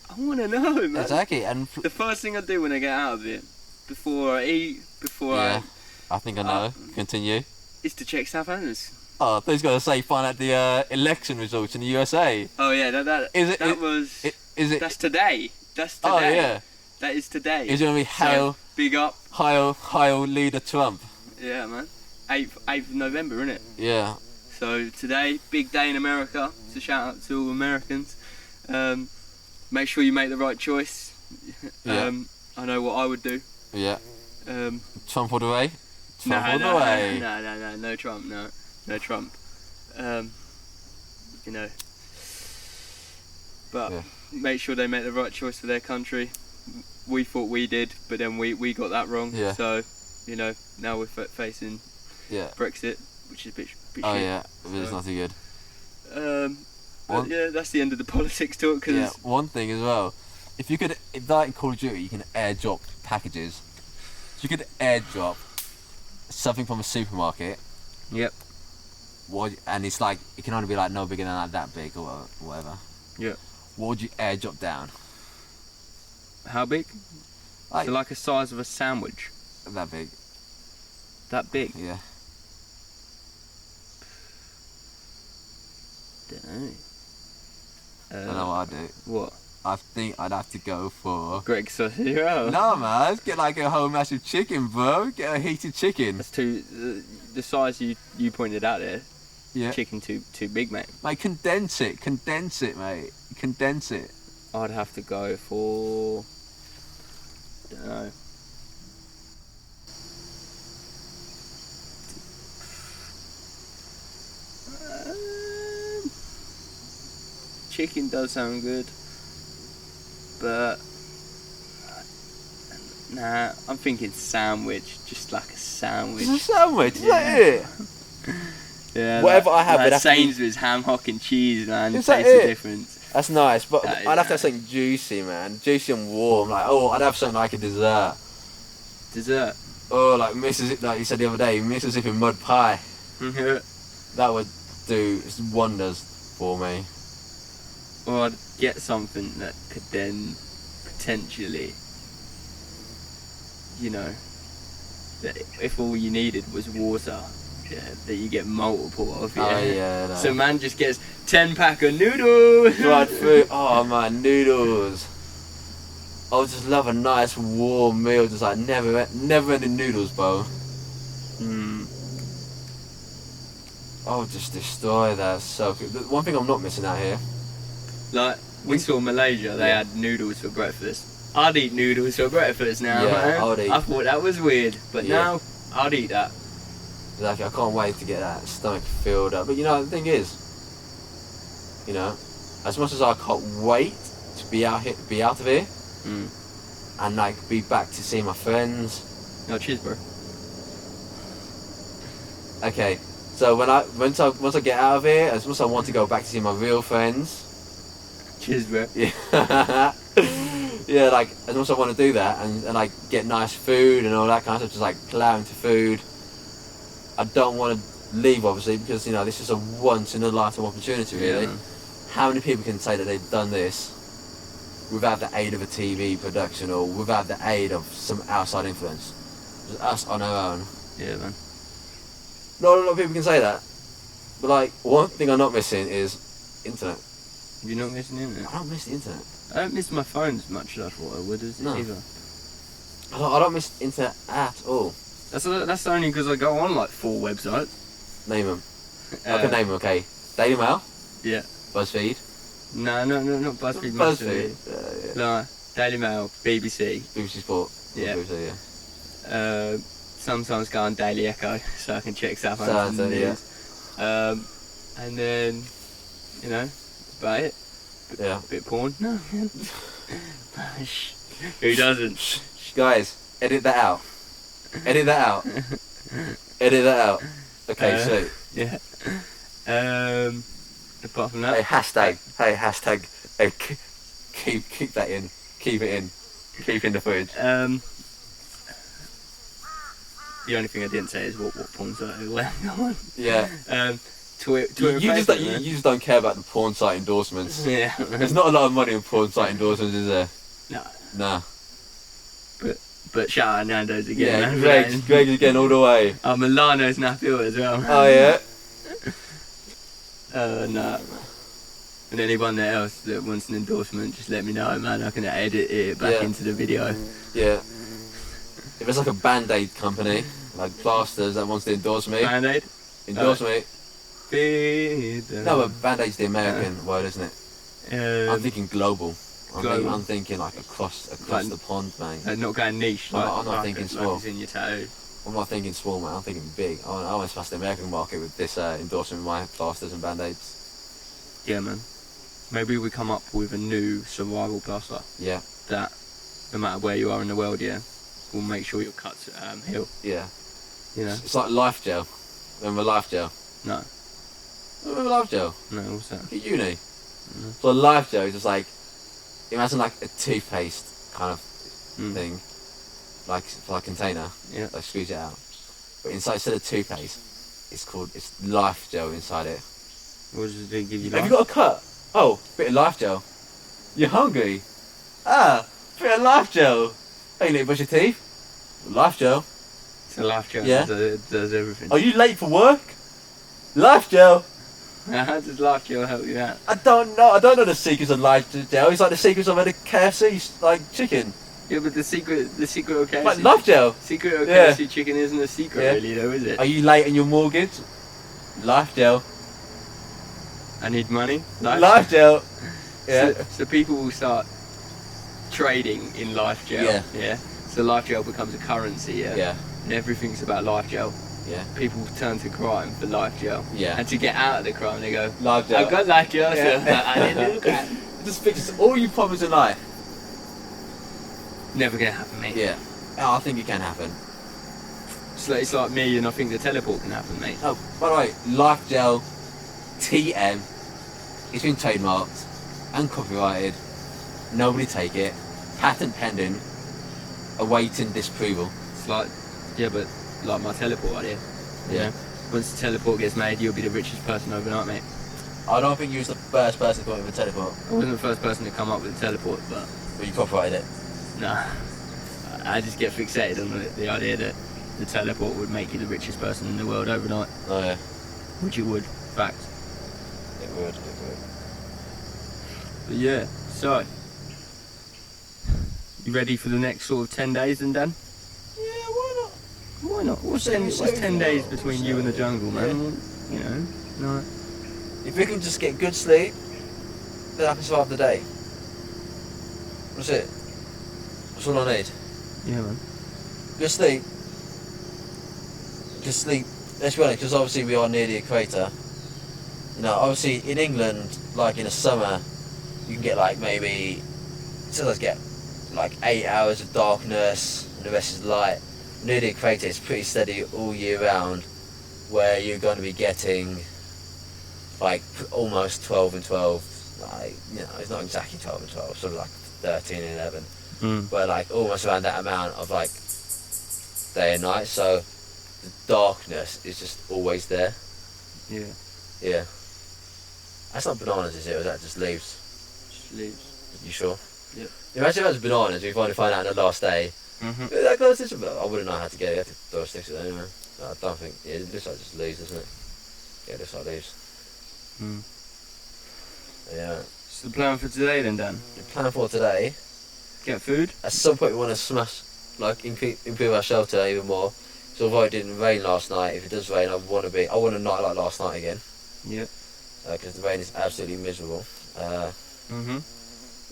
I want to know, man. Exactly, and the first thing I do when I get out of it, before I eat, I think I know. Continue. Is to check Southampton's. Oh, I thought he was going to say find out the election results in the USA. Oh yeah, that's today. That's today. Oh yeah. That is today. Is it going to be big up. Hail leader Trump? Yeah, man. 8th of November, isn't it? Yeah. So today, big day in America. So shout out to all Americans. Make sure you make the right choice. I know what I would do. Yeah. Trump all the way. Trump all the way. No Trump. No Trump. You know. But make sure they make the right choice for their country. We thought we did, but then we got that wrong. Yeah. So, you know, now we're facing Brexit, which is a bit shit. Yeah, it's not too good. But that's the end of the politics talk. Cause one thing as well. If that in Call of Duty, you can airdrop packages. So you could airdrop something from a supermarket. Yep. And it's like, it can only be like no bigger than like that big or whatever. Yeah. What would you airdrop down? How big? So like a size of a sandwich. That big. That big? Yeah. Don't know what I'd do. What? I think I'd have to go for Greg sausage roll. No man, let's get like a whole massive chicken, bro. Get a heated chicken. That's the size you pointed out there. Yeah. Chicken too big, mate. Like condense it, mate. Condense it. I'd have to go for, don't know. Chicken does sound good, but nah, I'm thinking sandwich, just like a sandwich. Just a sandwich, is that it? Yeah. Whatever I have, like Sainsbury's ham, hock and cheese, man. Is Tastes that it? the difference. That's nice, but I'd have to have something juicy, man. Juicy and warm. Like, I'd have something like a dessert. Dessert? Oh, like like you said the other day, Mississippi mud pie. That would do wonders for me. Or I'd get something that could then potentially, you know, that if all you needed was water, that you get multiple of. Oh yeah. No. So man just gets 10-pack of noodles. Fried food. Oh man, noodles. I would just love a nice warm meal, just like never ending noodles, bro. I would just destroy that. So good. The one thing I'm not missing out here. Like we saw Malaysia, they had noodles for breakfast. I'd eat noodles for breakfast now, man. I thought that was weird, but now I'd eat that. Exactly, I can't wait to get that stomach filled up. But you know, the thing is, you know, as much as I can't wait to be out of here, and like be back to see my friends. No, cheers, bro. Okay, so once I get out of here, as much as I want to go back to see my real friends. Cheers, bro. Yeah. Yeah, like as much as I want to do that and like get nice food and all that kind of stuff, just like plow into food. I don't want to leave, obviously, because you know this is a once in a lifetime opportunity, really. Yeah. How many people can say that they've done this without the aid of a TV production or without the aid of some outside influence? Just us on our own. Yeah, man. Not a lot of people can say that, but like one thing I'm not missing is internet. You're not missing the internet? I don't miss the internet. I don't miss my phone as much as I thought I would either. I don't miss the internet at all. That's only because I go on like 4 websites. Name them. I can name them, okay. Daily Mail, Yeah. BuzzFeed. No, not BuzzFeed. BuzzFeed. No, Daily Mail, BBC. BBC Sport. Yeah. BBC, yeah. Sometimes go on Daily Echo so I can check Southampton news. And then, you know, that's about it. Yeah. Bit of porn. No. Who doesn't? Guys, edit that out. Edit that out. Edit that out. Okay, so. Yeah. Apart from that. Hey, hashtag. Hey, keep that in. Keep it in. Keep in the footage. The only thing I didn't say is what porn site it went on. Yeah. Twitter You just don't care about the porn site endorsements. Yeah. There's not a lot of money in porn site endorsements, is there? No. Nah. But shout out Nando's again. Yeah, Man, Greg's again all the way. Milano's Napil as well. Oh yeah. No. And anyone else that wants an endorsement, just let me know, man. I can edit it back into the video. Yeah. If it's like a Band-Aid company, like Plasters, that wants to endorse me. Band-Aid? Endorse me. Feed No, but Band-Aid's the American word, isn't it? I'm thinking global. I'm thinking like across the pond, man. Not going niche. I'm not thinking small. Like it's in your tattoo. I'm not thinking small, man. I'm thinking big. I want to smash the American market with this endorsement of my plasters and Band-Aids. Yeah, man. Maybe we come up with a new survival plaster. Yeah. That, no matter where you are in the world, will make sure your cuts heal. Yeah. You know. It's like Life Gel. Remember Life Gel? No. Remember Life Gel? No, what's that? At uni. No. So Life Gel is just like, imagine like a toothpaste kind of thing, like for a container. Yeah. Like squeeze it out. But instead of toothpaste, it's Life Gel inside it. What does it give you? Have you got a cut? Oh, bit of Life Gel. You're hungry? Bit of Life Gel. Oh, you need to brush your teeth? Life Gel. It's a Life Gel. Yeah. Does everything. Are you late for work? Life Gel. How does Life Gel help you out? I don't know the secrets of Life Gel. It's like the secrets of a KFC like chicken. Yeah, but the secret of KFC. Like Life Gel. Secret of KFC chicken isn't a secret really, though, is it? Are you late on your mortgage? Life Gel. I need money. Life Gel. Yeah. So people will start trading in Life Gel. Yeah. So Life Gel becomes a currency. Yeah. And everything's about Life Gel. Yeah. People turn to crime for Life Gel. Yeah. And to get out of the crime, they go, Life Gel. I've got Life Gel, so Yeah. I didn't do crime. It just fixes all your problems in life. Never gonna happen, mate. Yeah. Oh, I think it can happen. It's like me, and I think the teleport can happen, mate. Oh, by the way, Life Gel TM. It's been trademarked and copyrighted. Nobody take it. Patent pending. Awaiting disapproval. It's like, but like my teleport idea. Yeah. Once the teleport gets made, you'll be the richest person overnight, mate. I don't think you was the first person to come up with a teleport. I wasn't the first person to come up with a teleport, but You copyrighted it. nah. I just get fixated on the idea that the teleport would make you the richest person in the world overnight. Oh yeah. Which it would, fact. It would. But yeah, so you ready for the next sort of 10 days then, Dan? Yeah, why not? Why not? What's 10 days between you and the jungle, man? You know, no. If we can just get good sleep, then I can survive the day. That's it. That's all I need. Yeah, man. Good sleep. Good sleep. Let's be honest, because obviously we are near the equator. You know, obviously in England, like in the summer, you can get like maybe, sometimes get like 8 hours of darkness and the rest is light. Near the equator it's pretty steady all year round, where you're going to be getting like almost 12 and 12, like, you know, it's not exactly 12 and 12, sort of like 13 and 11, but like almost around that amount of like day and night, so the darkness is just always there. Yeah. That's not bananas, is it, or is that just leaves? Just leaves. You sure? Yeah. Imagine if it was bananas, we finally find out on the last day. That glow sticks, I wouldn't know how to get it, you have to throw sticks at it anyway. No, I don't think, yeah, this side just leaves, doesn't it? Yeah, this side leaves. Yeah. So the plan for today then, Dan? The plan for today, Get food? at some point we want to smash, like improve our shelter even more. So although it didn't rain last night, if it does rain, I want a night like last night again. Yeah. Because the rain is absolutely miserable. Mhm.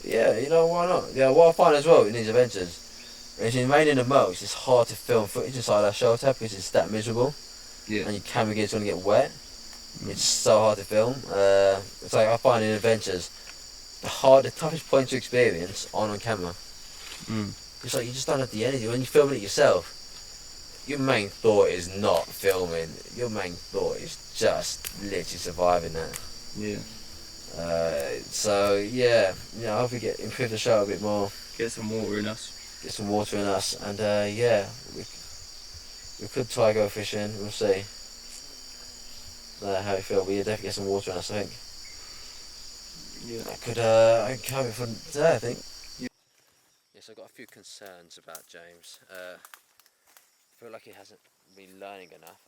Yeah, you know, why not? Yeah, what I find as well in these adventures is in rain in the most, it's hard to film footage inside our shelter because it's that miserable. Yeah. And your camera gear's going to get wet. It's so hard to film. It's like I find in adventures, the toughest point to experience on camera. It's like you just don't have the energy. When you're filming it yourself, your main thought is not filming. Your main thought is just literally surviving that. Yeah. So yeah, I hope we improve the show a bit more. Get some water in us. Get some water in us, and yeah, we could try go fishing. We'll see how we feel. But yeah, definitely get some water in us, I think. Yeah. I can cover it for today, I think. Yeah. Yes, I've got a few concerns about James. I feel like he hasn't been learning enough.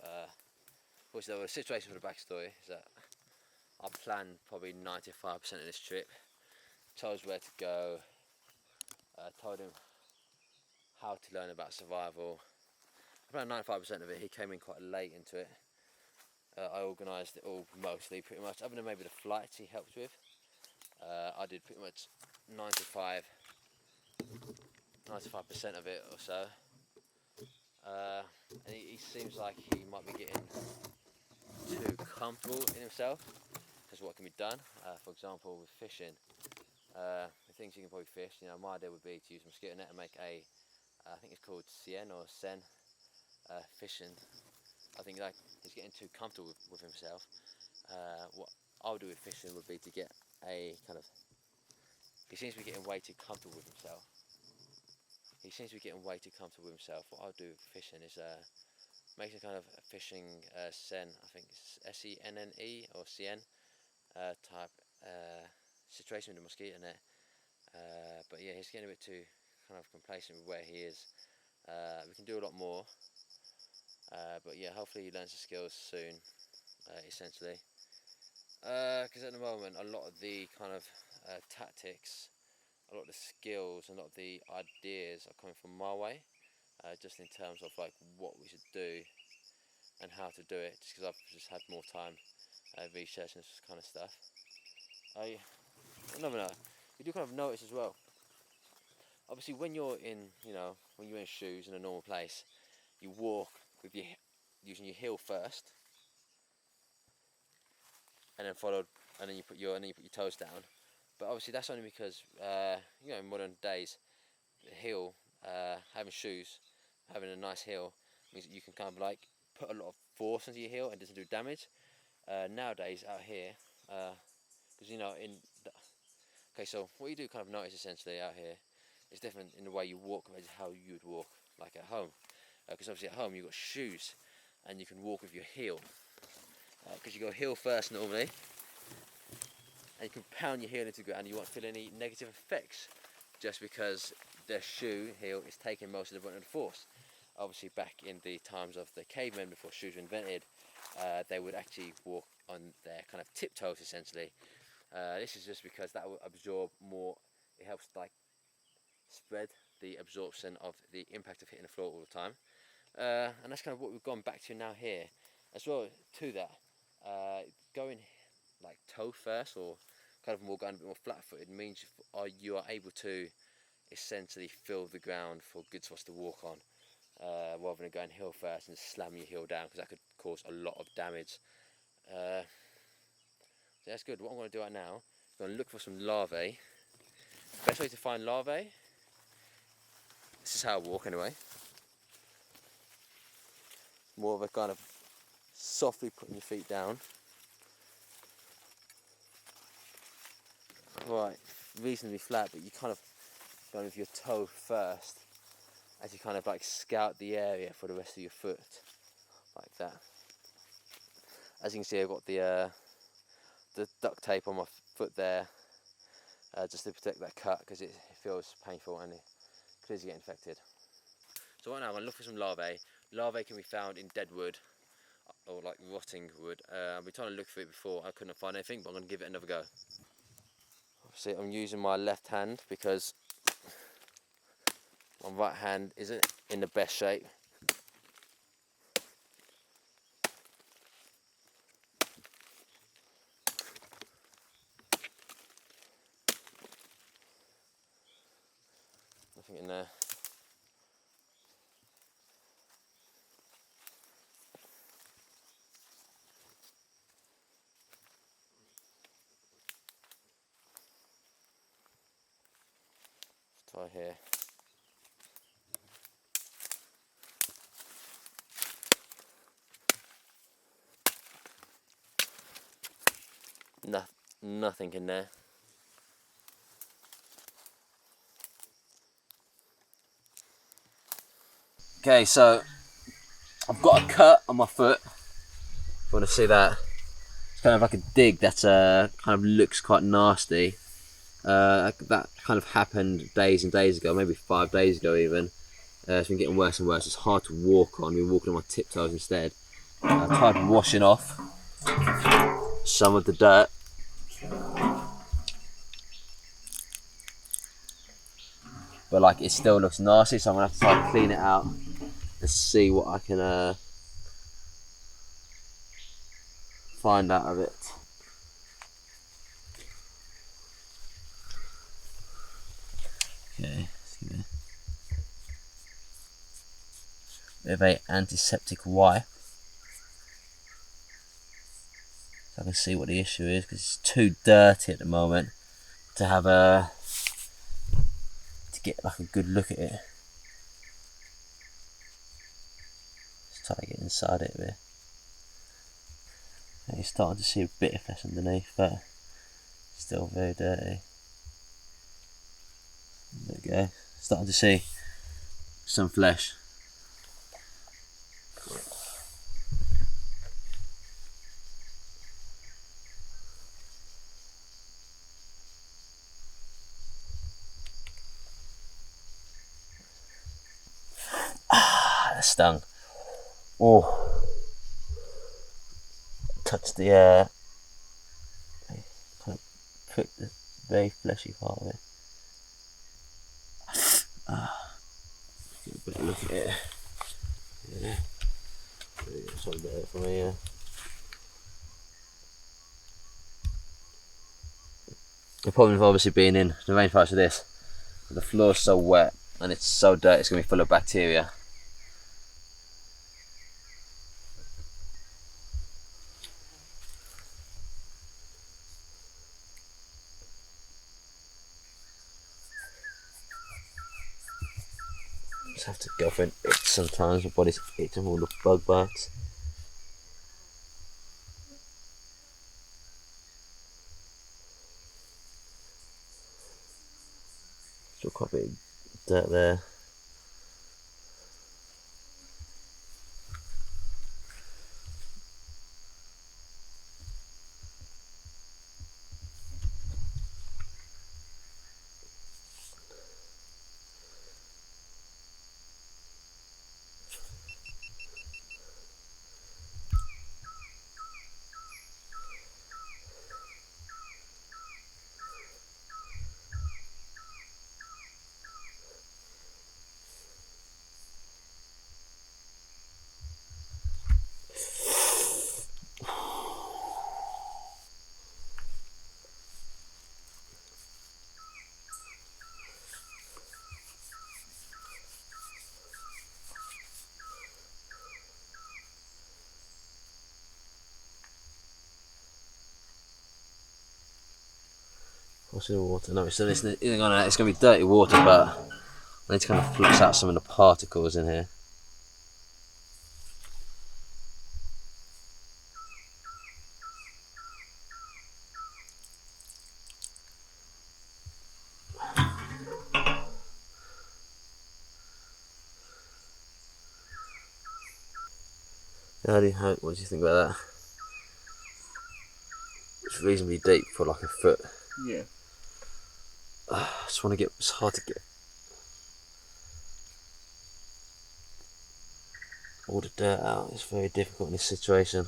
Also, the situation for the backstory is that I planned probably 95% of this trip. Told us where to go. Told him how to learn about survival. I planned 95% of it. He came in quite late into it. I organised it all mostly, pretty much, other than maybe the flights he helped with. I did pretty much 95% of it or so. And he seems like he might be getting too comfortable in himself as what can be done. For example, with fishing, the things you can probably fish, my idea would be to use a mosquito net and make I think it's called Cien or Sen fishing. I think like he's getting too comfortable with himself. What I would do with fishing would be to get a kind of, he seems to be getting way too comfortable with himself. What I'll do with fishing is make some kind of fishing sen, I think it's SENNE or CN type situation with the mosquito net. But yeah, he's getting a bit too kind of complacent with where he is. We can do a lot more. But yeah, hopefully he learns the skills soon, essentially. Because at the moment, a lot of the kind of tactics, a lot of the skills, and a lot of the ideas are coming from my way, just in terms of like what we should do and how to do it, just because I've just had more time researching this kind of stuff. I never know. You do kind of notice as well. Obviously, when you're in shoes in a normal place, you walk with using your heel first, and then you put your toes down. But obviously, that's only because in modern days, the heel, having shoes, having a nice heel means that you can kind of like put a lot of force into your heel and it doesn't do damage. Nowadays, out here, because okay, so what you do kind of notice essentially out here is different in the way you walk compared to how you would walk like at home. Because obviously at home you've got shoes and you can walk with your heel. Because you go heel first normally, and you can pound your heel into the ground and you won't feel any negative effects just because the shoe heel is taking most of the brunt of the force. Obviously back in the times of the cavemen before shoes were invented, they would actually walk on their kind of tiptoes essentially. This is just because that will absorb more, it helps like spread the absorption of the impact of hitting the floor all the time. And that's kind of what we've gone back to now here. As well to that, going like toe first or kind of more going a bit more flat-footed means you are able to essentially feel the ground for good spots to walk on, rather than going heel first and slam your heel down, because that could cause a lot of damage. So that's good. What I'm going to do right now, I'm going to look for some larvae. Best way to find larvae, this is how I walk anyway. More of a kind of softly putting your feet down. Right, reasonably flat, but you kind of going with your toe first as you kind of like scout the area for the rest of your foot, like that. As you can see, I've got the duct tape on my foot there, just to protect that cut, because it feels painful and it could easily get infected. So right now I'm going to look for some larvae. Larvae can be found in dead wood or like rotting wood. I've been trying to look for it before, I couldn't find anything, but I'm going to give it another go. Obviously I'm using my left hand because my right hand isn't in the best shape. nothing in there. Let's try here. Nothing in there. Okay, so I've got a cut on my foot. If you want to see that, it's kind of like a dig that kind of looks quite nasty. That kind of happened days and days ago, maybe 5 days ago even. It's been getting worse and worse. It's hard to walk on. I've been walking on my tiptoes instead. I tried washing off some of the dirt. But like it still looks nasty, so I'm gonna have to try to clean it out and see what I can find out of it. Okay, bit of a antiseptic wipe, so I can see what the issue is, because it's too dirty at the moment to have to get like a good look at it. Just try to get inside it a bit. And you're starting to see a bit of flesh underneath, but still very dirty. There we go. Starting to see some flesh. That stung. Oh, touched the kind of pricked the very fleshy part of it. Get a better look at it. Yeah, some better for me. Yeah. The problem with obviously being in the main parts of this, the floor is so wet and it's so dirty, it's going to be full of bacteria. Just have to go for an itch sometimes, my body's itching all the bug bites. Still quite a bit of dirt there. What's in the water? No, it's going to be dirty water, but I need to kind of flush out some of the particles in here. What do you think about that? It's reasonably deep for like a foot. Yeah. I just want to get, it's hard to get all the dirt out. It's very difficult in this situation.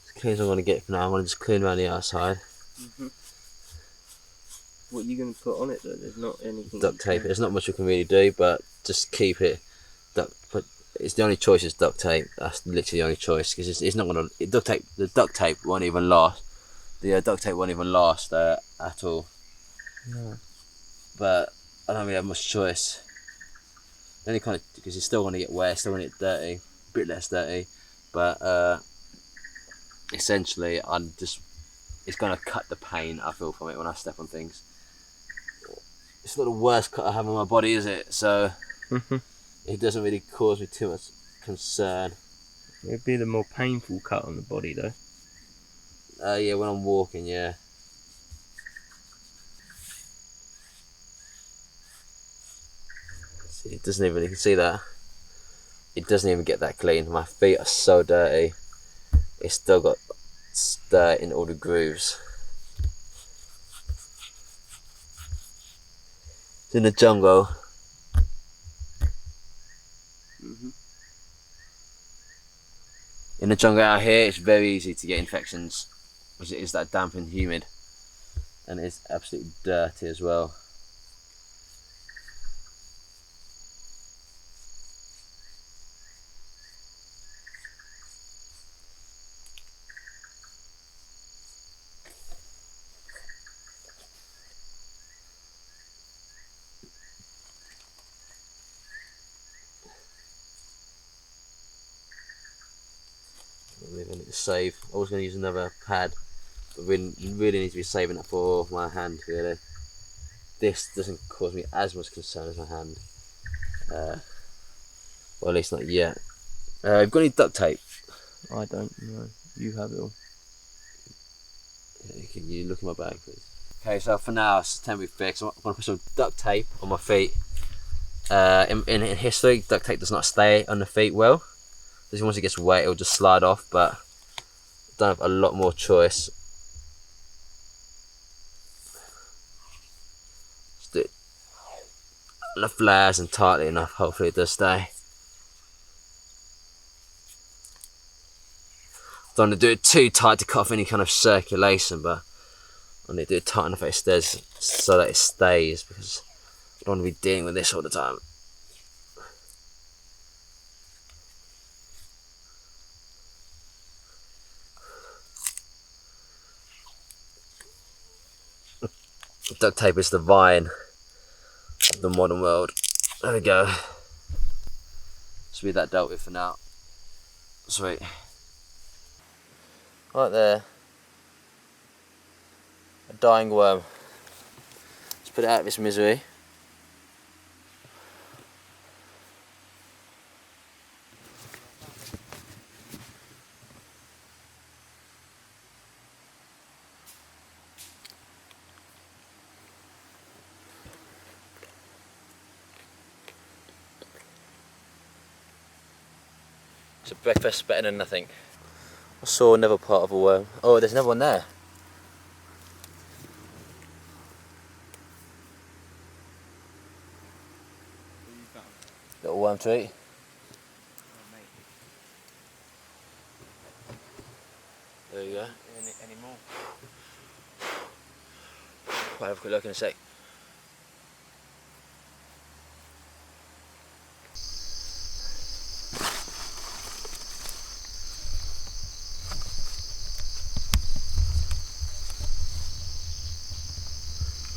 As clean as I'm going to get for now, I'm going to just clean around the outside. What are you going to put on it though? There's not anything. Duct tape it. There's not much we can really do, but just keep it. Put it's the only choice is duct tape. That's literally the only choice, because it's not gonna. The duct tape won't even last. The duct tape won't even last at all. No. But I don't really have much choice. Only kind of, because it's still going to get wet, still going to get dirty, a bit less dirty. But essentially, it's going to cut the pain I feel from it when I step on things. It's not the worst cut I have on my body, is it? So it doesn't really cause me too much concern. It'd be the more painful cut on the body, though. Yeah, when I'm walking, yeah. See, it doesn't even, you can see that. It doesn't even get that clean. My feet are so dirty. It's still got dirt in all the grooves. It's in the jungle. In the jungle out here, it's very easy to get infections, because it is that damp and humid, and it's absolutely dirty as well. I need to save. I was going to use another pad, but really need to be saving it for my hand, really. This doesn't cause me as much concern as my hand. Well, at least not yet. Have you got any duct tape? I don't know. You have it all. Yeah, can you look in my bag, please? Okay, so for now, it's a temporary fix. I'm going to put some duct tape on my feet. In history, duct tape does not stay on the feet well. Because once it gets wet, it'll just slide off, but I don't have a lot more choice. Just do it enough layers and tightly enough, hopefully it does stay. Don't want to do it too tight to cut off any kind of circulation, but I need to do it tight enough that it stays, so that it stays, because I don't want to be dealing with this all the time. Duct tape is the vine of the modern world. There we go. Should be that dealt with for now. Sweet. Right there. A dying worm. Let's put it out of its misery. So breakfast better than nothing. I saw another part of a worm. Oh, there's another one there. Little worm treat. There you go. Any more? I'll have a quick look in a sec.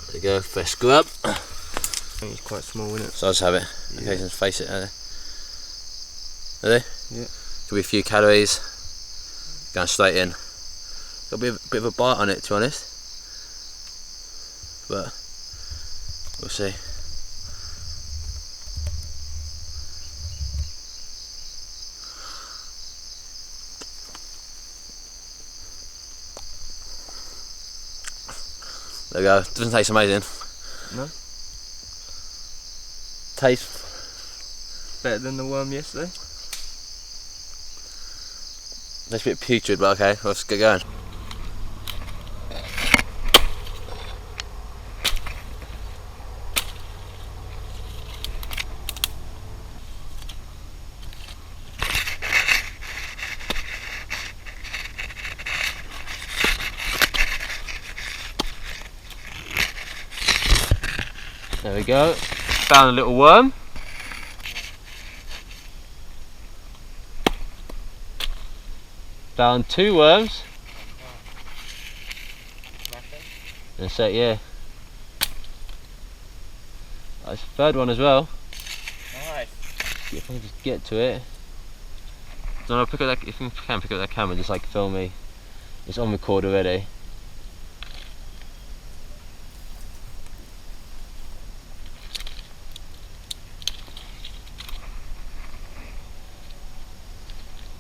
There you go, fresh grub. I think it's quite small, isn't it? So I'll just have it. Yeah. Okay, just face it. Ready? Yeah. Could be a few calories. Going straight in. Got a bit of a bite on it, to be honest. But we'll see. There we go. Doesn't taste amazing. No. Taste Better than the worm yesterday? tastes a bit putrid, but okay, let's get going. There we go. Found a little worm. Found 2 worms. And so yeah. That's the 3rd one as well. Nice. If I can just get to it. No, pick up that, if you can pick up that camera, just like film me. It's on record already.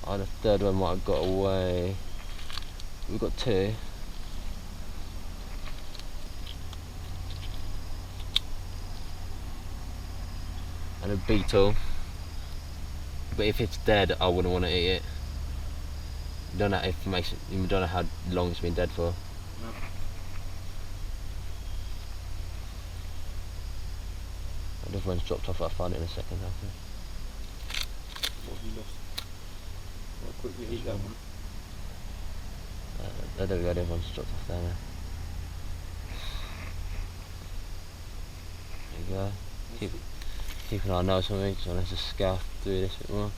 Oh, the 3rd one might have got away. We've got 2. And a beetle. But if it's dead, I wouldn't want to eat it. You don't know information. You don't know how long it's been dead for. No. And everyone's dropped off. I'll find it in a second. After. What have you lost? I'll quickly eat that one. There we go. Everyone's dropped off there now. There you go. Keep an eye on those on me, so let's just scout through this a bit more.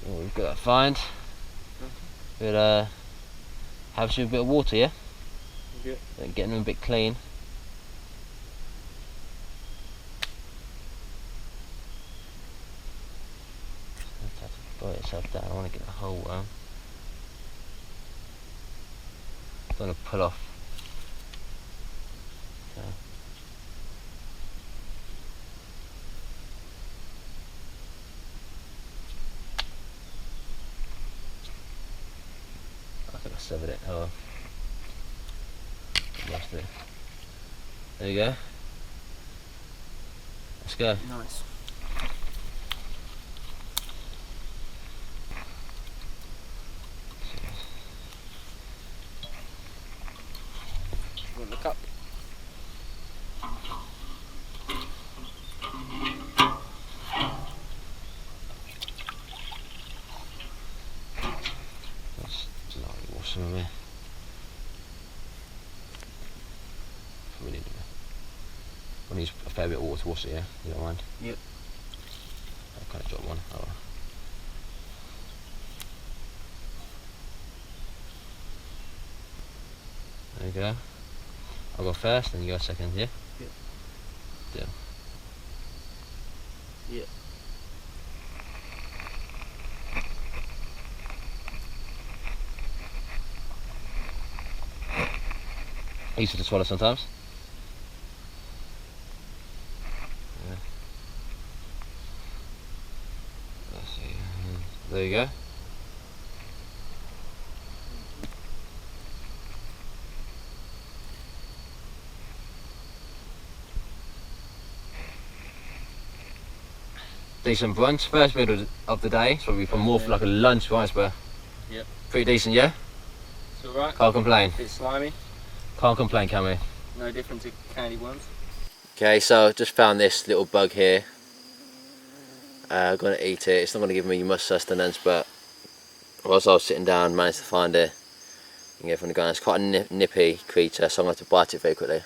Oh, we've got that find. We'll have some bit of water, yeah? Yeah. And getting them a bit clean. Blow itself down. I want to get the whole worm. Don't want to pull off. Okay. I think I severed it. Oh, lost it. There you go. Let's go. Nice. Look up. That's lovely water in there. We need I need a fair bit of water to wash it, yeah? You don't mind? Yep. I kind of dropped one. Oh well. There you go. I'll go first, then you go second, yeah? Yep. Deal. Yep. Easy to swallow sometimes. Yeah. Let's see. There you go. Decent brunch, first meal of the day. It's probably more for like a lunch once, but Yep. pretty decent, yeah? It's alright. Can't complain. Bit slimy. Can't complain, can we? No different to candy worms. Okay, so just found this little bug here. Gonna eat it. It's not gonna give me much sustenance, but whilst I was sitting down, managed to find it and get it from the gun. It's quite a nippy creature, so I'm gonna have to bite it very quickly.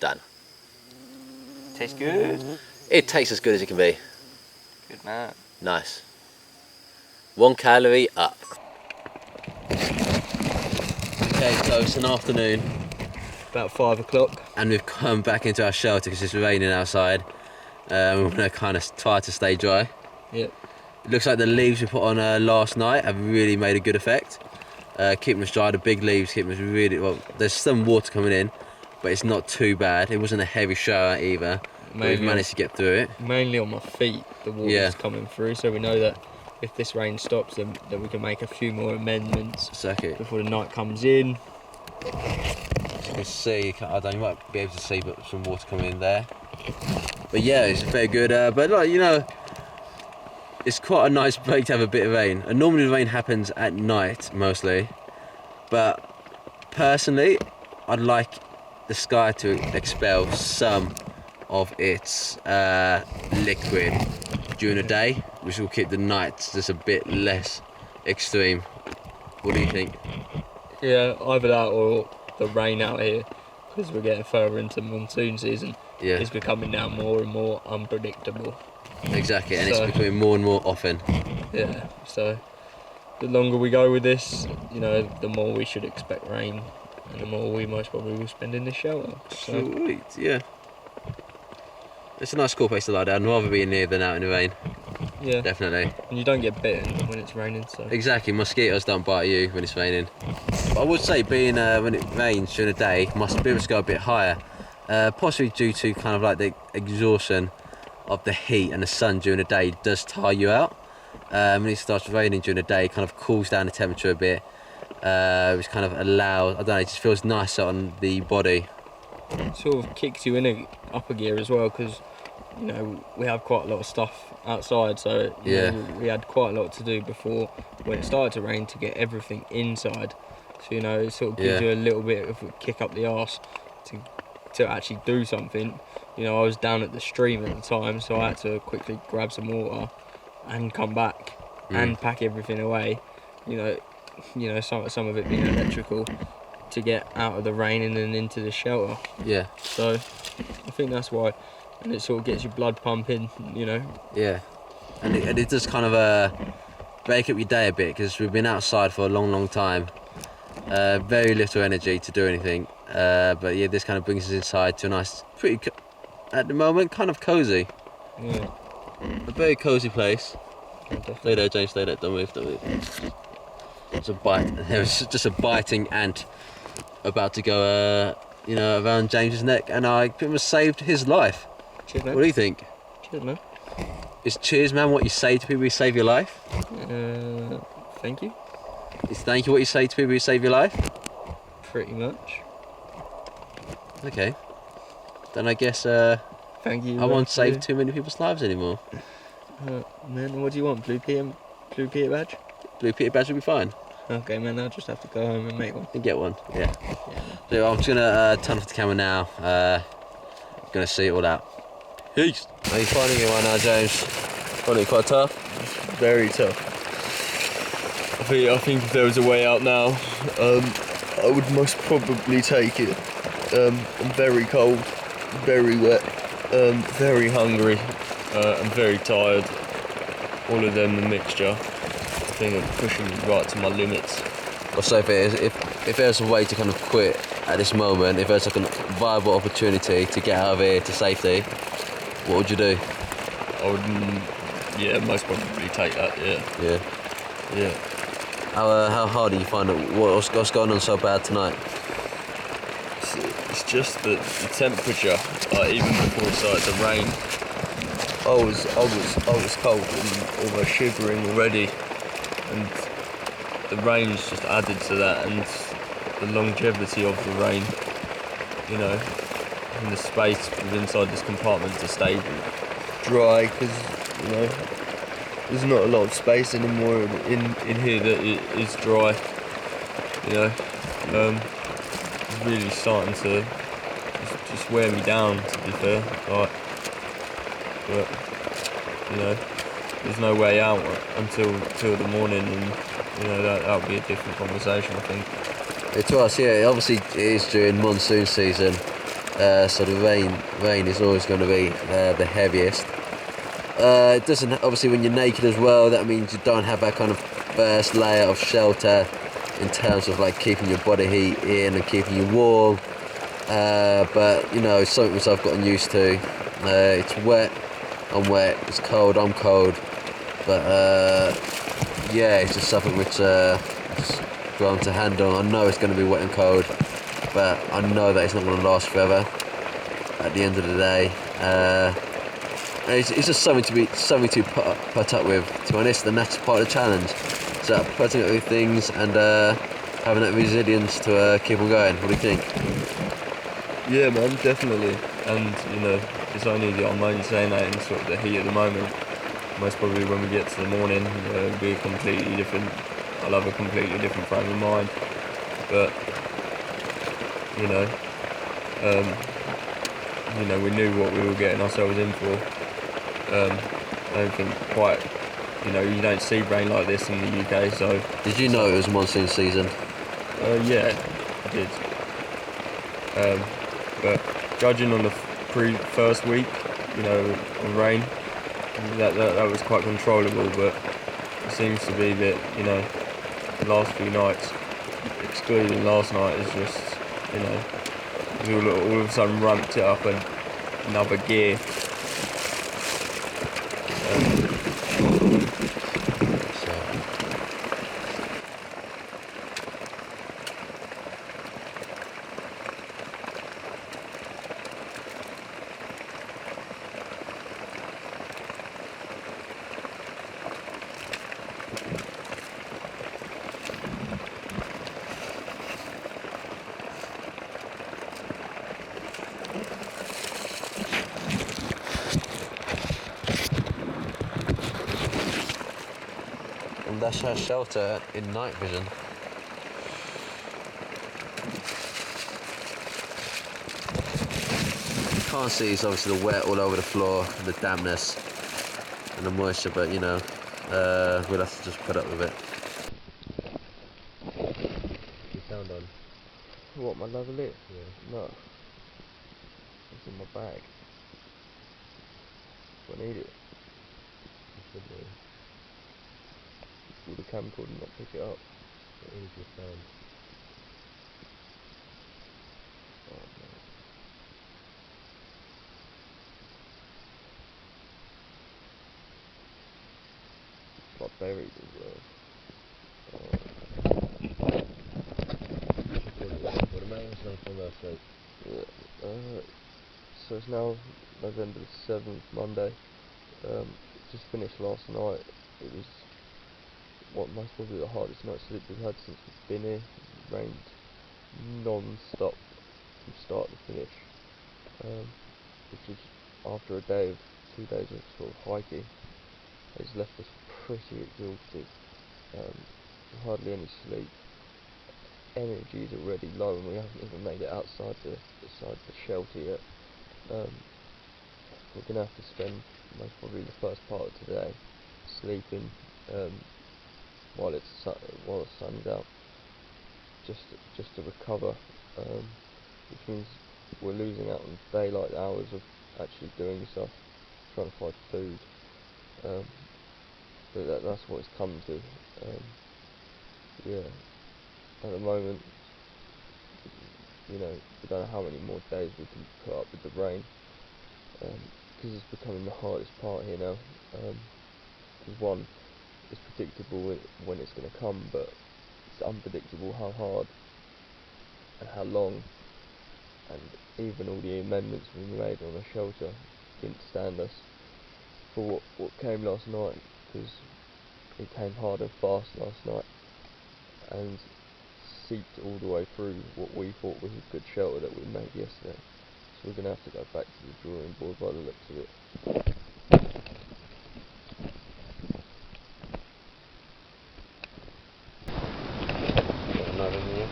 Done. Tastes good. It tastes as good as it can be. Good man. Nice. 1 calorie up. Okay, so it's an afternoon. About 5 o'clock. And we've come back into our shelter because it's raining outside. We're going to kind of try to stay dry. Yep. It looks like the leaves we put on last night have really made a good effect. Keeping us dry, the big leaves keeping us really, well, there's some water coming in, but it's not too bad. It wasn't a heavy shower either. But we've managed to get through it. Mainly on my feet, the water's coming through, so we know that if this rain stops, then we can make a few more amendments before the night comes in. As you can see, you might be able to see but some water coming in there. But yeah, it's very good. But like, you know, it's quite a nice break to have a bit of rain. And normally the rain happens at night mostly. But personally, I'd like the sky to expel some of its liquid during the day, which will keep the nights just a bit less extreme. What do you think? Yeah, either that or the rain out here, because we're getting further into monsoon season. Yeah. It's becoming now more and more unpredictable. Exactly, and it's becoming more and more often. Yeah, so the longer we go with this, you know, the more we should expect rain, and the more we most probably will spend in the shelter. So. Sweet, yeah. It's a nice cool place to lie down. I'd rather be in here than out in the rain. Yeah. Definitely. And you don't get bitten when it's raining, so. Exactly, mosquitoes don't bite you when it's raining. But I would say being when it rains during the day, my spirits go a bit higher. Possibly due to kind of like the exhaustion of the heat, and the sun during the day does tire you out. When it starts raining during the day, it kind of cools down the temperature a bit, which kind of allows, I don't know, it just feels nicer on the body. It sort of kicks you in a upper gear as well, because, you know, we have quite a lot of stuff outside, so you know, we had quite a lot to do before when it started to rain to get everything inside. So, you know, it sort of gives you a little bit of a kick up the arse to actually do something. You know, I was down at the stream at the time, so I had to quickly grab some water and come back and pack everything away. You know, some of it being electrical, to get out of the rain and then into the shelter. Yeah. So I think that's why, and it sort of gets your blood pumping, you know. Yeah, and it does kind of break up your day a bit, because we've been outside for a long time. Very little energy to do anything. But yeah, this kind of brings us inside to a nice, pretty, at the moment, kind of cozy. Yeah. A very cozy place. Definitely. Stay there, James, stay there, don't move. It's a bite. There's just a biting ant about to go, you know, around James's neck, and I pretty much saved his life. Cheers, man. What do you think? Cheers, man. Is cheers, man, what you say to people who save your life? Thank you. Is thank you what you say to people who save your life? Pretty much. Okay. Then I guess Thank you. I won't save too many people's lives anymore. Man, what do you want? Blue Peter badge? Blue Peter badge will be fine. Okay, man, I'll just have to go home and make one. You get one, yeah. So I'm just gonna turn off the camera now. Gonna see it all out. Peace. How are you finding it right now, James? Finding it quite tough? Very tough. I think if there was a way out now, I would most probably take it. I'm very cold, very wet, very hungry, and very tired. All of them, the mixture, I think are pushing me right to my limits. Well, so if there's a way to kind of quit at this moment, if there's like a viable opportunity to get out of here to safety, what would you do? I would, most probably take that, yeah. How hard do you find it? What's going on so bad tonight? It's just the temperature. Even before it started to rain, I was cold and almost shivering already, and the rain's just added to that, and the longevity of the rain, you know, and the space inside this compartment to stay dry, because, you know, there's not a lot of space anymore in here that is dry, you know. It's really starting to just wear me down, to be fair. Like, but, you know, there's no way out until the morning, and, you know, that'll be a different conversation, I think. To us, yeah, obviously it is during monsoon season, so the rain is always going to be the heaviest. It doesn't, obviously when you're naked as well, that means you don't have that kind of first layer of shelter in terms of like keeping your body heat in and keeping you warm. But you know, it's something which I've gotten used to. It's wet, I'm wet, it's cold, I'm cold. But yeah, it's just something which just grown to handle. I know it's going to be wet and cold, but I know that it's not going to last forever at the end of the day. It's just something to put up with, to be honest, and that's part of the challenge. So putting up with things and having that resilience to keep on going. What do you think? Yeah, man, definitely. And, you know, it's only I'm only saying that in sort of the heat at the moment. Most probably when we get to the morning, you know, it'll be completely different. I'll have a completely different frame of mind. But, you know, you know, we knew what we were getting ourselves in for. I don't think quite, you know, you don't see rain like this in the UK, so... Did you know it was monsoon season? Yeah, I did. But judging on the first week, you know, of rain, that was quite controllable, but it seems to be that, you know, the last few nights, excluding last night, is just, you know, we all of a sudden ramped it up another gear. And that's our shelter in night vision. You can't see, it's obviously the wet all over the floor, the dampness and the moisture, but you know, we'll have to just put up with it. Your sound on? What, my level is? Yeah. No. It's in my bag. Do I need it? You should do. Will the camcorder not pick it up? It is your sound. Oh, no. It's like buried as well. What am I on for last week? Yeah. So it's now November the 7th, Monday. Just finished last night. It was most probably the hardest night's sleep we've had since we've been here. It rained non-stop from start to finish, which is after a day of 2 days of sort of hiking. It's left us pretty exhausted. Hardly any sleep. Energy is already low, and we haven't even made it outside the shelter yet. We're gonna have to spend most probably the first part of today sleeping while the sun's out, just to recover, which means we're losing out on daylight hours of actually doing stuff, trying to find food. But that's what it's come to. Yeah. At the moment, you know, we don't know how many more days we can put up with the rain, because it's becoming the hardest part here now. Because one, it's predictable when it's going to come, but it's unpredictable how hard and how long, and even all the amendments we made on the shelter didn't stand us for what came last night, because it came hard and fast last night and seeped all the way through what we thought was a good shelter that we made yesterday. So we're going to have to go back to the drawing board by the looks of it. Another here.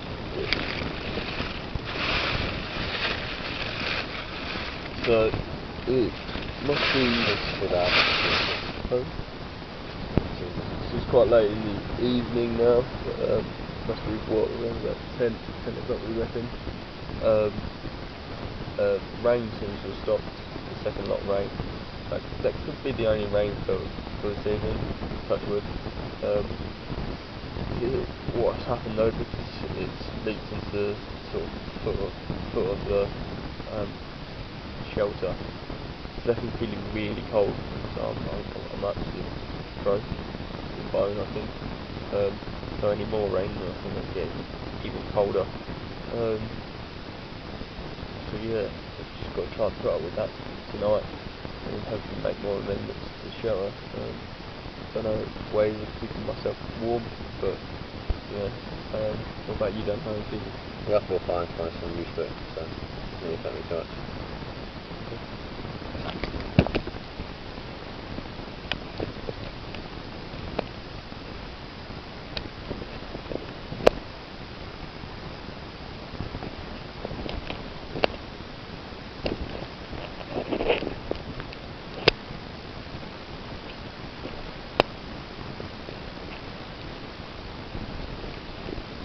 So it must be For that. So it's quite late in the evening now. Must be what, around about 10 o'clock we reckon. Rain seems to have stopped, the second lot of rain. That could be the only rain for this evening, touch wood. What's happened though, because it's leaked into sort of foot of the shelter, it's left me feeling really cold, so I'm actually frozen to the bone, I think. So any more rain, I think it'll get even colder. So yeah, just got to try and put up with that tonight, and hopefully make more amendments to the shelter. Don't know ways of keeping myself warm, but yeah. What about you? Don't know anything? Yeah, I feel fine, I'm used to it, so it doesn't affect me too much. Okay.